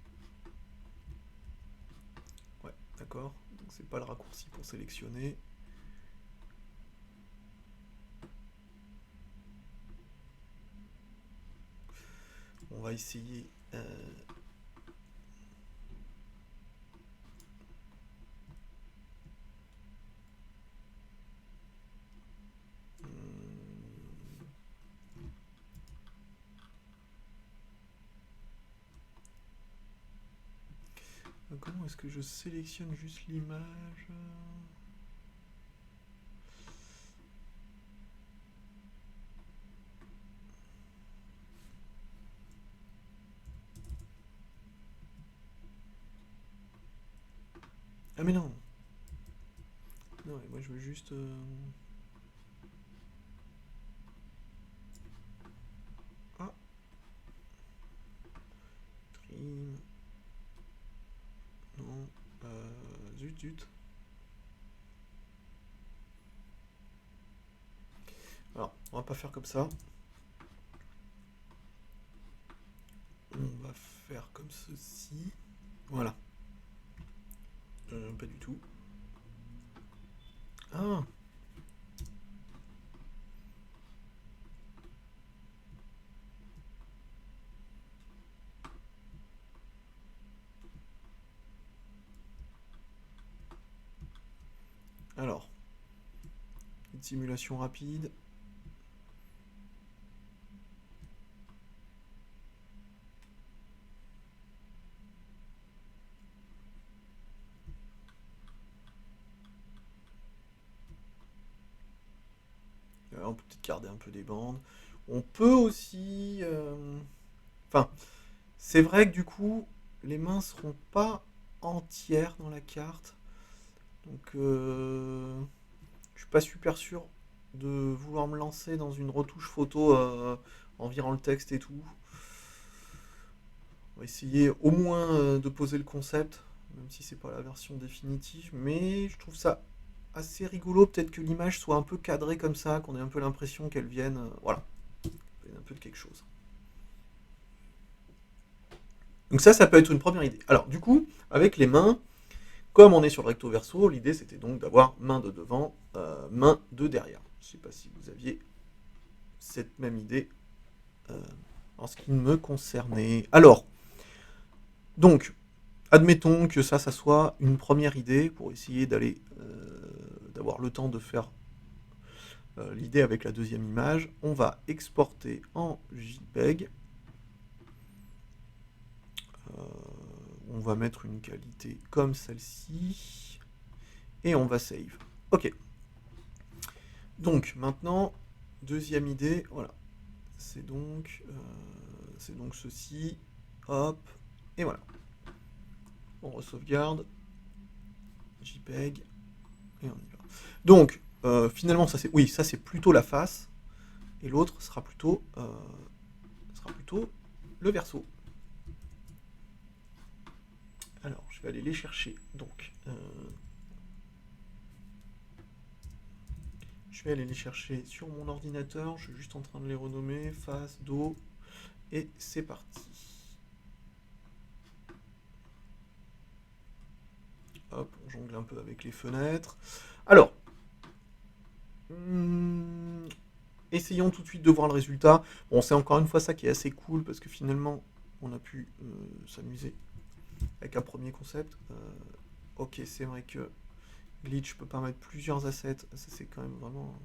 Ouais. D'accord? Donc c'est pas le raccourci pour sélectionner. On va essayer... Comment est-ce que je sélectionne juste l'image? Ah mais non. Non, moi je veux juste... Ah. Trim. Non. Zut, zut. Alors, on va pas faire comme ça. On va faire comme ceci. Voilà. Pas du tout. Ah. Alors. Une simulation rapide. On peut peut-être garder un peu des bandes. On peut aussi... Enfin, c'est vrai que du coup, les mains seront pas entières dans la carte. Donc, je suis pas super sûr de vouloir me lancer dans une retouche photo en virant le texte et tout. On va essayer au moins de poser le concept, même si c'est pas la version définitive. Mais je trouve ça assez rigolo, peut-être que l'image soit un peu cadrée comme ça, qu'on ait un peu l'impression qu'elle vienne, voilà, un peu de quelque chose. Donc ça peut être une première idée. Alors du coup, avec les mains, comme on est sur le recto verso, l'idée c'était donc d'avoir main de devant, main de derrière. Je ne sais pas si vous aviez cette même idée en ce qui me concernait. Alors, donc, admettons que ça soit une première idée pour essayer d'avoir le temps de faire l'idée avec la deuxième image. On va exporter en JPEG. On va mettre une qualité comme celle-ci. Et on va save. Ok. Donc maintenant, deuxième idée, voilà. C'est donc ceci. Hop. Et voilà. On re-sauvegarde. JPEG. Et on y va. Donc, finalement, ça c'est. Oui, ça c'est plutôt la face. Et l'autre sera plutôt le verso. Alors, je vais aller les chercher. Donc, je vais aller les chercher sur mon ordinateur. Je suis juste en train de les renommer. Face, dos. Et c'est parti. Hop, on jongle un peu avec les fenêtres. Alors, essayons tout de suite de voir le résultat. Bon, c'est encore une fois ça qui est assez cool parce que finalement, on a pu s'amuser avec un premier concept. Ok, c'est vrai que glitch, je peux pas mettre plusieurs assets. Ça, c'est quand même vraiment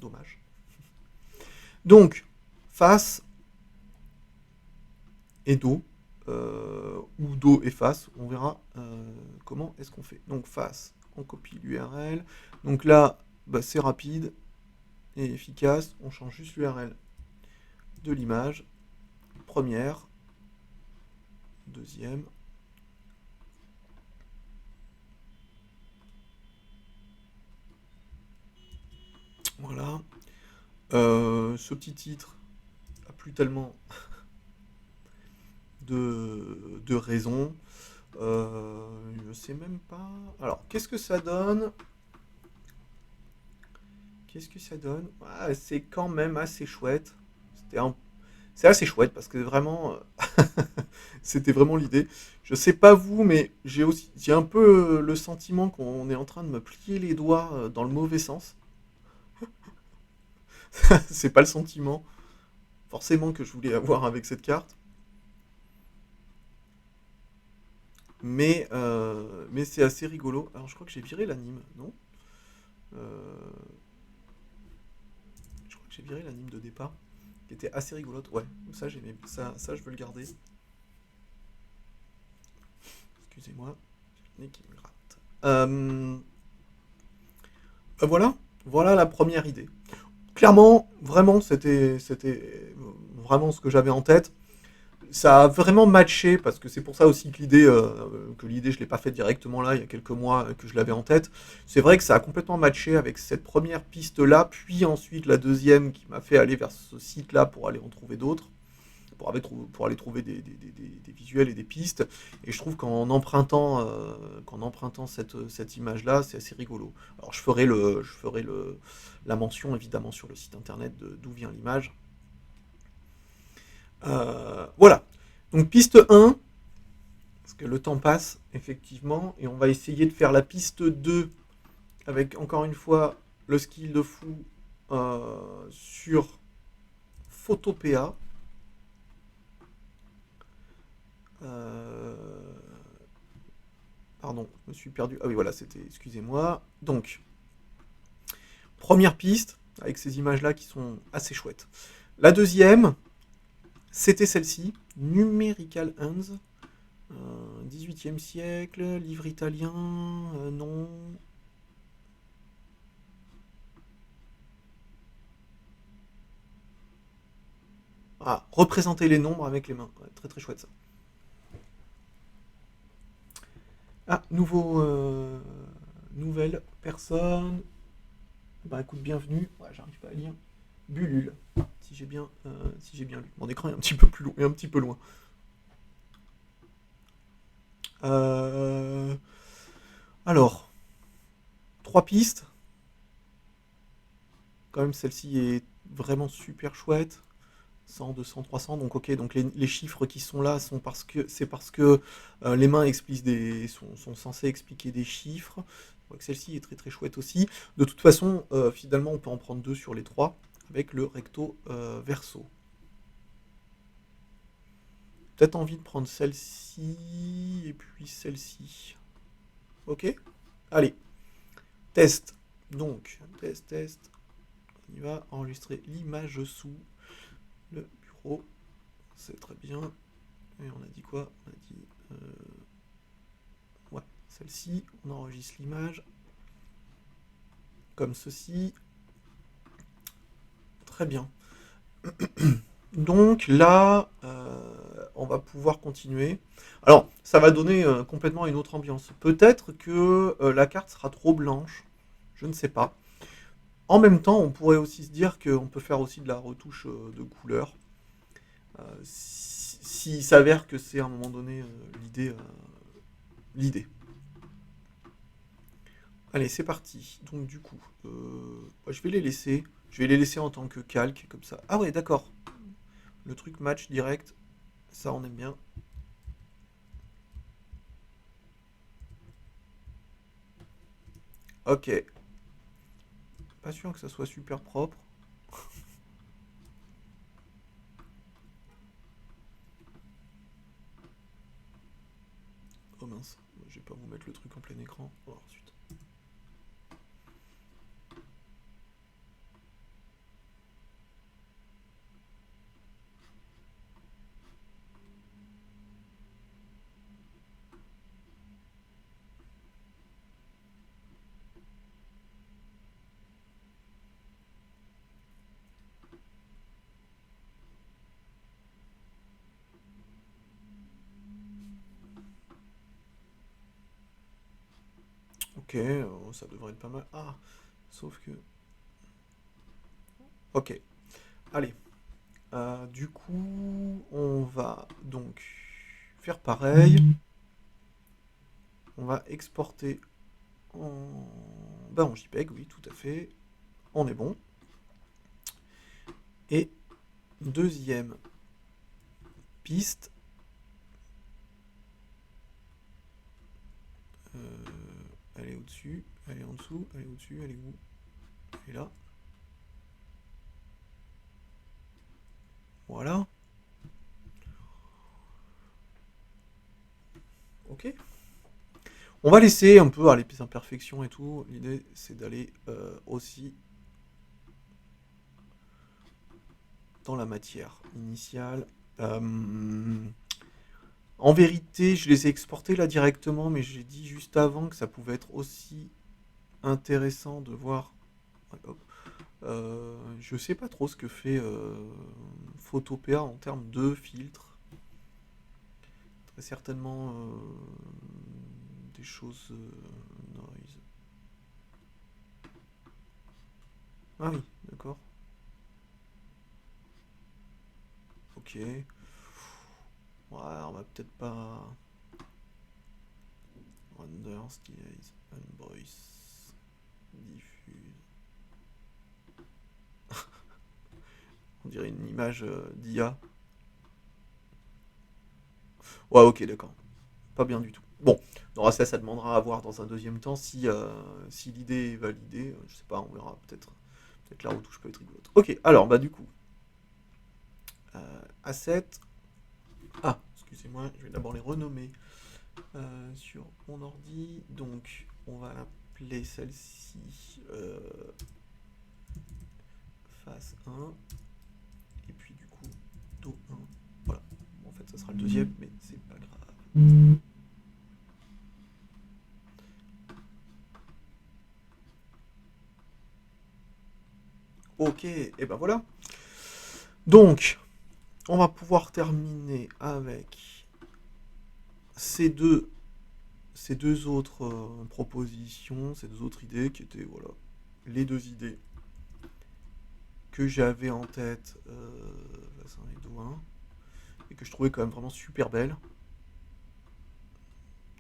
dommage. Donc, face et dos, ou dos et face, on verra comment est-ce qu'on fait. Donc, face, on copie l'URL. Donc là, bah, c'est rapide et efficace. On change juste l'URL de l'image. Première, deuxième. Voilà. Ce petit titre a plus tellement de raison. Je sais même pas. Alors, qu'est-ce que ça donne? Qu'est-ce que ça donne? Ah, c'est quand même assez chouette. c'est assez chouette parce que vraiment, c'était vraiment l'idée. Je sais pas vous, mais j'ai un peu le sentiment qu'on est en train de me plier les doigts dans le mauvais sens. C'est pas le sentiment forcément que je voulais avoir avec cette carte. Mais c'est assez rigolo. Alors je crois que j'ai viré l'anime, non? Euh, je crois que j'ai viré l'anime de départ, qui était assez rigolote. Ouais, ça j'aimais, ça je veux le garder. Excusez-moi, j'ai le nez qui me gratte. Voilà, voilà la première idée. Clairement, vraiment, c'était vraiment ce que j'avais en tête. Ça a vraiment matché parce que c'est pour ça aussi que l'idée je l'ai pas faite directement là il y a quelques mois que je l'avais en tête. C'est vrai que ça a complètement matché avec cette première piste là, puis ensuite la deuxième qui m'a fait aller vers ce site là pour aller en trouver d'autres, pour aller trouver des visuels et des pistes. Et je trouve qu'en empruntant cette image là, c'est assez rigolo. Alors je ferai la mention évidemment sur le site internet d'où vient l'image. Voilà. Donc piste 1, parce que le temps passe, effectivement, et on va essayer de faire la piste 2 avec, encore une fois, le skill de fou sur Photopea. Euh, Pardon, je me suis perdu. Ah oui, voilà, c'était, excusez-moi. Donc, première piste, avec ces images-là qui sont assez chouettes. La deuxième, c'était celle-ci, Numerical Hands. 18e siècle, livre italien, non. Ah, représenter les nombres avec les mains. Ouais, très très chouette ça. Ah, nouvelle personne. Bah écoute, bienvenue. Ouais, j'arrive pas à lire. Bulule. Si j'ai bien lu. Mon écran est un petit peu plus long et un petit peu loin. Euh, alors, trois pistes. Quand même, celle-ci est vraiment super chouette. 100, 200, 300. Donc ok, donc les chiffres qui sont là sont parce que les mains sont censées expliquer des chiffres. Je vois que celle-ci est très très chouette aussi. De toute façon, finalement, on peut en prendre deux sur les trois avec le recto verso. Peut-être envie de prendre celle-ci et puis celle-ci. Ok. Allez, test. Donc, test. On y va. Enregistrer l'image sous le bureau. C'est très bien. Et on a dit quoi? On a dit ouais, celle-ci, on enregistre l'image comme ceci. Très bien. Donc là, on va pouvoir continuer. Alors, ça va donner complètement une autre ambiance. Peut-être que la carte sera trop blanche. Je ne sais pas. En même temps, on pourrait aussi se dire qu'on peut faire aussi de la retouche de couleur. S'il s'avère que c'est à un moment donné l'idée. Allez, c'est parti. Donc du coup, je vais les laisser. Je vais les laisser en tant que calque, comme ça. Ah ouais, d'accord. Le truc match direct, ça on aime bien. Ok. Pas sûr que ça soit super propre. Oh mince, je vais pas vous mettre le truc en plein écran. Oh, ensuite. Ok, ça devrait être pas mal. Ah, sauf que... Ok, allez. Du coup, on va donc faire pareil. On va exporter en... en JPEG, oui, tout à fait. On est bon. Et deuxième piste. Elle est au-dessus, elle est en dessous, elle est au-dessus, elle est où? Elle est là. Voilà. Ok. On va laisser un peu les imperfections et tout. L'idée, c'est d'aller aussi dans la matière initiale. En vérité, je les ai exportés là directement, mais j'ai dit juste avant que ça pouvait être aussi intéressant de voir. Je sais pas trop ce que fait Photopea en termes de filtres. Très certainement des choses noise. Ah oui, d'accord. Ok. Ouais, on va peut-être pas. Render, stylize, unvoice, diffuse. On dirait une image d'IA. Ouais, ok, d'accord. Pas bien du tout. Bon, non, ça demandera à voir dans un deuxième temps si l'idée est validée. Je sais pas, on verra peut-être. Peut-être la retouche peut être rigolote. Ok, alors, bah du coup. Asset. Ah, excusez-moi, je vais d'abord les renommer sur mon ordi. Donc, on va l'appeler celle-ci face 1. Et puis, du coup, Do 1. Voilà. Bon, en fait, ça sera le deuxième, mais c'est pas grave. Ok, et ben voilà. Donc, on va pouvoir terminer avec ces deux, ces deux autres propositions, ces deux autres idées qui étaient voilà, les deux idées que j'avais en tête et que je trouvais quand même vraiment super belles,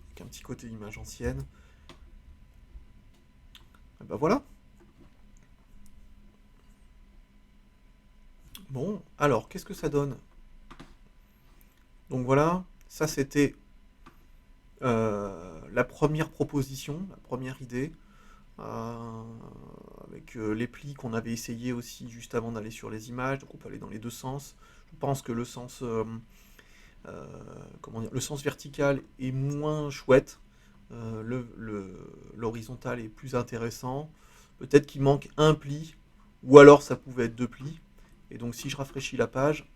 avec un petit côté image ancienne. Et ben voilà. Bon, alors, qu'est-ce que ça donne? Donc voilà, ça c'était la première proposition, la première idée. Euh, avec les plis qu'on avait essayé aussi juste avant d'aller sur les images, donc on peut aller dans les deux sens. Je pense que le sens, comment dire, le sens vertical est moins chouette, l'horizontal est plus intéressant. Peut-être qu'il manque un pli, ou alors ça pouvait être deux plis. Et donc si je rafraîchis la page,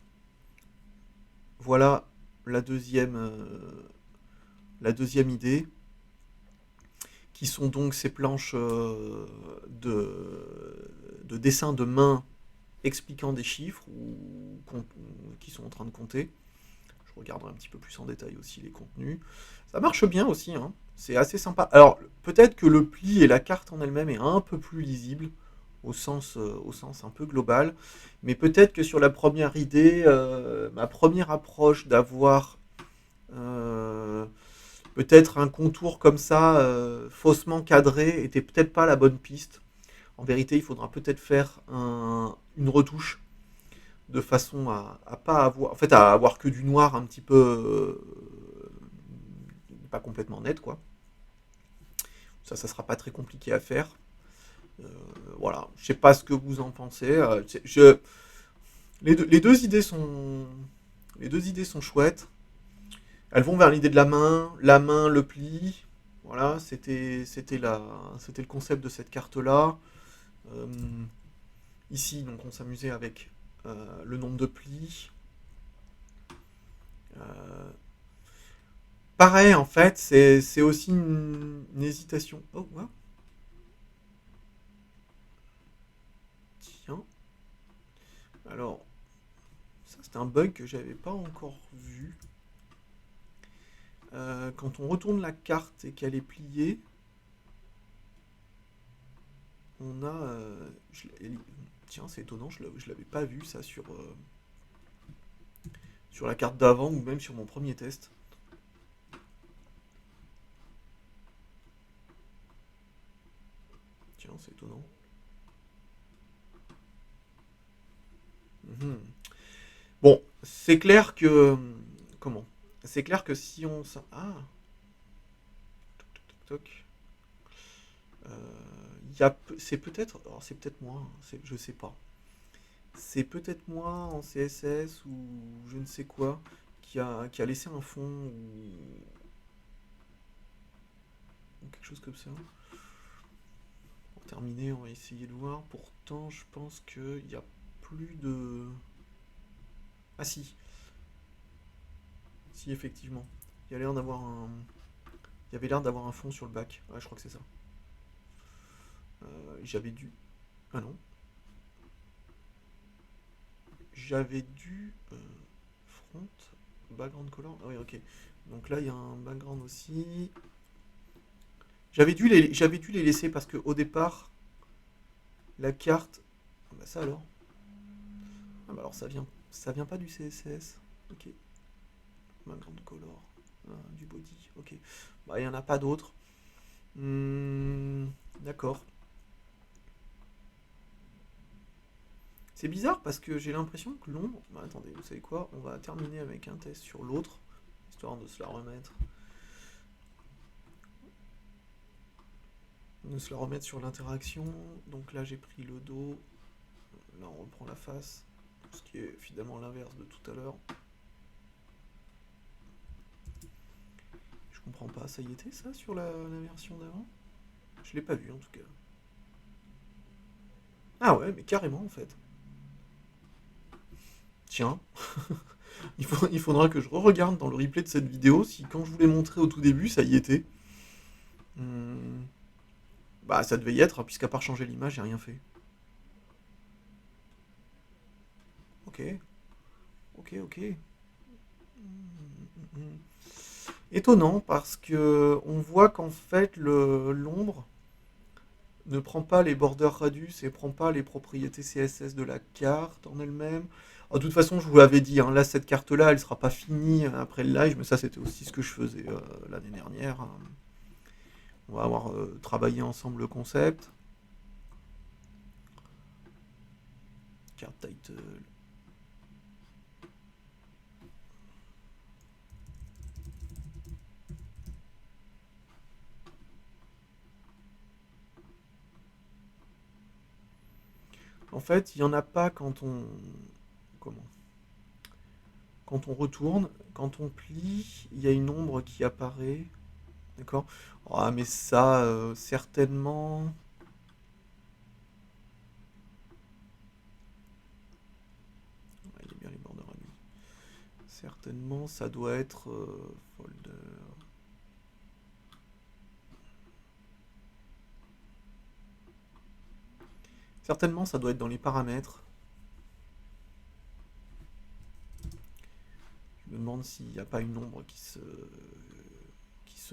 voilà la deuxième idée, qui sont donc ces planches de dessin de main expliquant des chiffres ou qui sont en train de compter. Je regarderai un petit peu plus en détail aussi les contenus. Ça marche bien aussi, hein. C'est assez sympa. Alors peut-être que le pli et la carte en elle-même est un peu plus lisible au sens un peu global, mais peut-être que sur la première idée, ma première approche d'avoir euh, peut-être un contour comme ça, faussement cadré, était peut-être pas la bonne piste. En vérité, il faudra peut-être faire une retouche de façon à pas avoir, en fait, à avoir que du noir un petit peu pas complètement net, quoi. Ça sera pas très compliqué à faire. Euh, voilà, je sais pas ce que vous en pensez. Les deux idées sont chouettes. Elles vont vers l'idée de la main, le pli. Voilà, c'était le concept de cette carte-là. Euh, Ici, donc, on s'amusait avec le nombre de plis. Euh, Pareil, en fait, c'est aussi une hésitation. Oh, ouais. Tiens. Alors, ça, c'est un bug que j'avais pas encore vu. Quand on retourne la carte et qu'elle est pliée, on a. Tiens, c'est étonnant, je l'avais pas vu ça sur la carte d'avant ou même sur mon premier test. Tiens, c'est étonnant. Mhm. Bon, c'est clair que comment? C'est clair que si on... Ah, toc, toc, toc, toc. C'est peut-être... alors, c'est peut-être moi, hein, je sais pas. C'est peut-être moi en CSS ou je ne sais quoi qui a laissé un fond ou quelque chose comme ça. Pour terminer, on va essayer de voir. Pourtant, je pense qu'il n'y a plus de... Ah si, si effectivement. Il y a l'air d'avoir un... Il y avait l'air d'avoir un fond sur le bac. Ouais, je crois que c'est ça. J'avais dû... Ah non. J'avais dû... front, background color. Ah oui, ok. Donc là, il y a un background aussi. J'avais dû les laisser parce que au départ, la carte... Ah bah ça alors. Ah bah alors ça vient pas du CSS. Ok. Background color. Du body. Ok. Bah il y en a pas d'autres. D'accord. C'est bizarre parce que j'ai l'impression que l'ombre... Bah, attendez, vous savez quoi? On va terminer avec un test sur l'autre, histoire de se la remettre. De se la remettre sur l'interaction. Donc là j'ai pris le dos. Là on reprend la face. Ce qui est finalement l'inverse de tout à l'heure. Je comprends pas. Ça y était ça sur la version d'avant? Je l'ai pas vu en tout cas. Ah ouais, mais carrément en fait. Tiens, il faudra que je re-regarde dans le replay de cette vidéo si quand je vous l'ai montré au tout début, ça y était. Hmm, Bah ça devait y être, puisqu'à part changer l'image, j'ai rien fait. Ok, ok, ok. Hmm. Étonnant parce que on voit qu'en fait l'ombre ne prend pas les borders radius et prend pas les propriétés CSS de la carte en elle-même. De toute façon, je vous l'avais dit, hein, là cette carte-là, elle sera pas finie après le live, mais ça c'était aussi ce que je faisais l'année dernière, hein. On va avoir travaillé ensemble le concept. Carte title. En fait, il n'y en a pas quand on... Comment? Quand on retourne, quand on plie, il y a une ombre qui apparaît. D'accord? Ah, mais ça, certainement... Ouais, il est bien les borders à lui. Certainement, ça doit être folder. Certainement, ça doit être dans les paramètres. Je me demande s'il n'y a pas une ombre qui se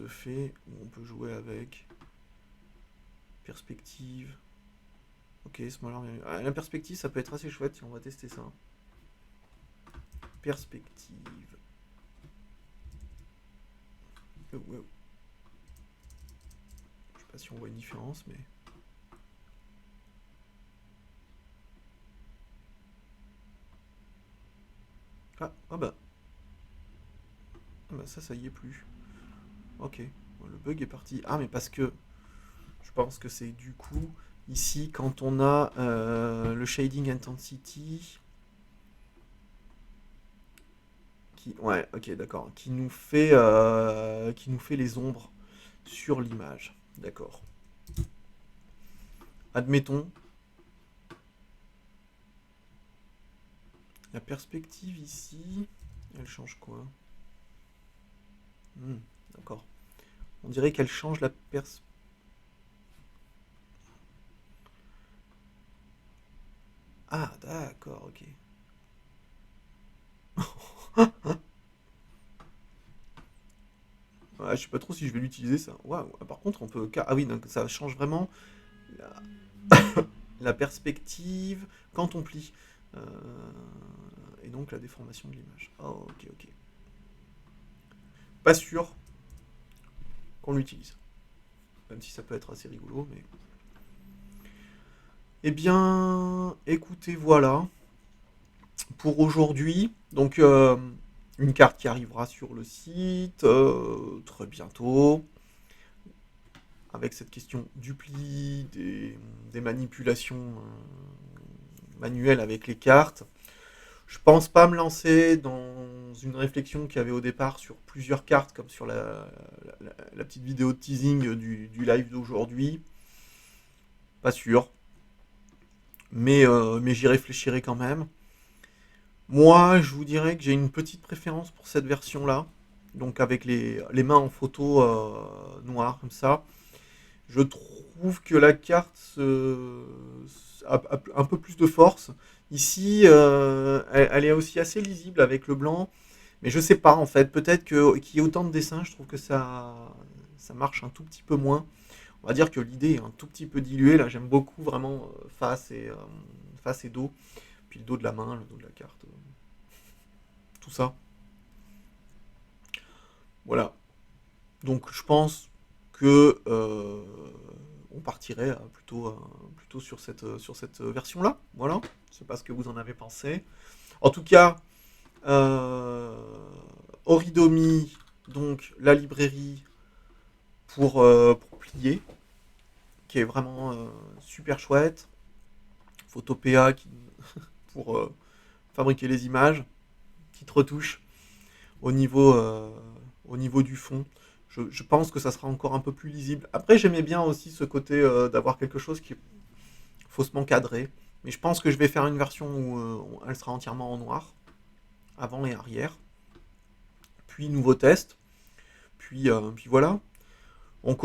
fait, où on peut jouer avec. Perspective. Ok, smaller. La perspective, ça peut être assez chouette si on va tester ça. Perspective. Oh, oh. Je sais pas si on voit une différence, mais... Ah bah. Ah bah ça y est plus. Ok. Bon, le bug est parti. Ah mais parce que... Je pense que c'est du coup... Ici, quand on a le shading intensity... Ouais, ok, d'accord. Qui nous fait les ombres sur l'image. D'accord. Admettons, la perspective ici, elle change quoi? Hmm, d'accord. On dirait qu'elle change la perspective. Ah, d'accord, ok. Ouais, je sais pas trop si je vais l'utiliser ça. Waouh. Par contre, on peut. Ah oui, donc ça change vraiment la perspective quand on plie. Euh, et donc la déformation de l'image. Oh, ok, ok. Pas sûr qu'on l'utilise. Même si ça peut être assez rigolo, mais. Eh bien, écoutez, voilà pour aujourd'hui. Donc, Une carte qui arrivera sur le site très bientôt, avec cette question du pli, des manipulations manuelles avec les cartes. Je pense pas me lancer dans une réflexion qu'il y avait au départ sur plusieurs cartes, comme sur la petite vidéo de teasing du live d'aujourd'hui. Pas sûr. Mais j'y réfléchirai quand même. Moi, je vous dirais que j'ai une petite préférence pour cette version-là. Donc avec les mains en photo noires, comme ça. Je trouve que la carte a un peu plus de force. Ici, elle est aussi assez lisible avec le blanc. Mais je sais pas, en fait. Peut-être qu'il y ait autant de dessins, je trouve que ça marche un tout petit peu moins. On va dire que l'idée est un tout petit peu diluée. Là, j'aime beaucoup vraiment face et dos. Puis le dos de la main, le dos de la carte. Tout ça. Voilà. Donc je pense que on partirait plutôt sur cette version-là. Voilà. Je sais pas ce que vous en avez pensé. En tout cas, euh, Oridomi, donc la librairie pour plier, qui est vraiment super chouette. Photopea pour fabriquer les images. Petite retouche au niveau, euh, au niveau du fond. Je pense que ça sera encore un peu plus lisible. Après, j'aimais bien aussi ce côté d'avoir quelque chose qui est faussement cadré. Mais je pense que je vais faire une version où elle sera entièrement en noir, avant et arrière. Puis nouveau test. Puis voilà. Donc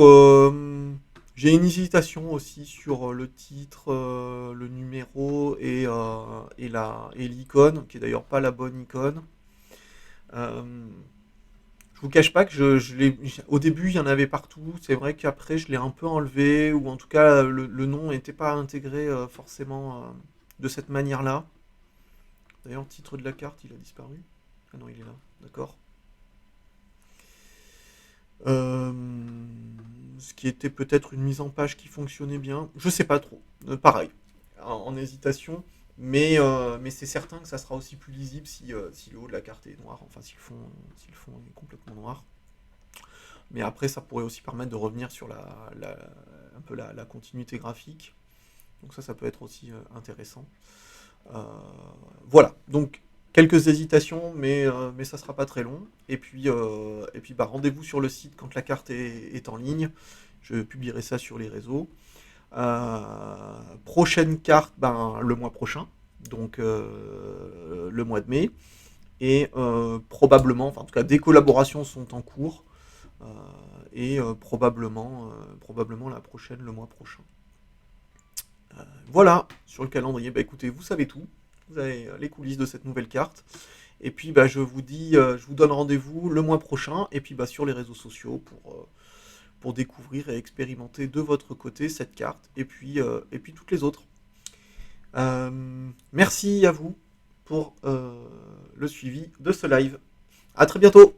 j'ai une hésitation aussi sur le titre, le numéro et l'icône, qui est d'ailleurs pas la bonne icône. Euh, Je vous cache pas que au début il y en avait partout. C'est vrai qu'après je l'ai un peu enlevé, ou en tout cas le nom n'était pas intégré forcément de cette manière-là. D'ailleurs, le titre de la carte il a disparu. Ah non, il est là, d'accord. Euh, Ce qui était peut-être une mise en page qui fonctionnait bien. Je sais pas trop. Pareil, en hésitation. Mais c'est certain que ça sera aussi plus lisible si le haut de la carte est noir. Enfin, si le fond est complètement noir. Mais après, ça pourrait aussi permettre de revenir sur un peu la continuité graphique. Donc ça peut être aussi intéressant. Euh, voilà, donc quelques hésitations, mais ça sera pas très long. Et puis bah, rendez-vous sur le site quand la carte est en ligne. Je publierai ça sur les réseaux. Prochaine carte, ben, le mois prochain, donc le mois de mai. Et probablement, enfin en tout cas des collaborations sont en cours. Euh, et probablement la prochaine, le mois prochain. Voilà, sur le calendrier, bah écoutez, vous savez tout. Vous avez les coulisses de cette nouvelle carte. Et puis bah, je vous donne rendez-vous le mois prochain. Et puis bah, sur les réseaux sociaux pour découvrir et expérimenter de votre côté cette carte. Et puis toutes les autres. Merci à vous pour le suivi de ce live. À très bientôt.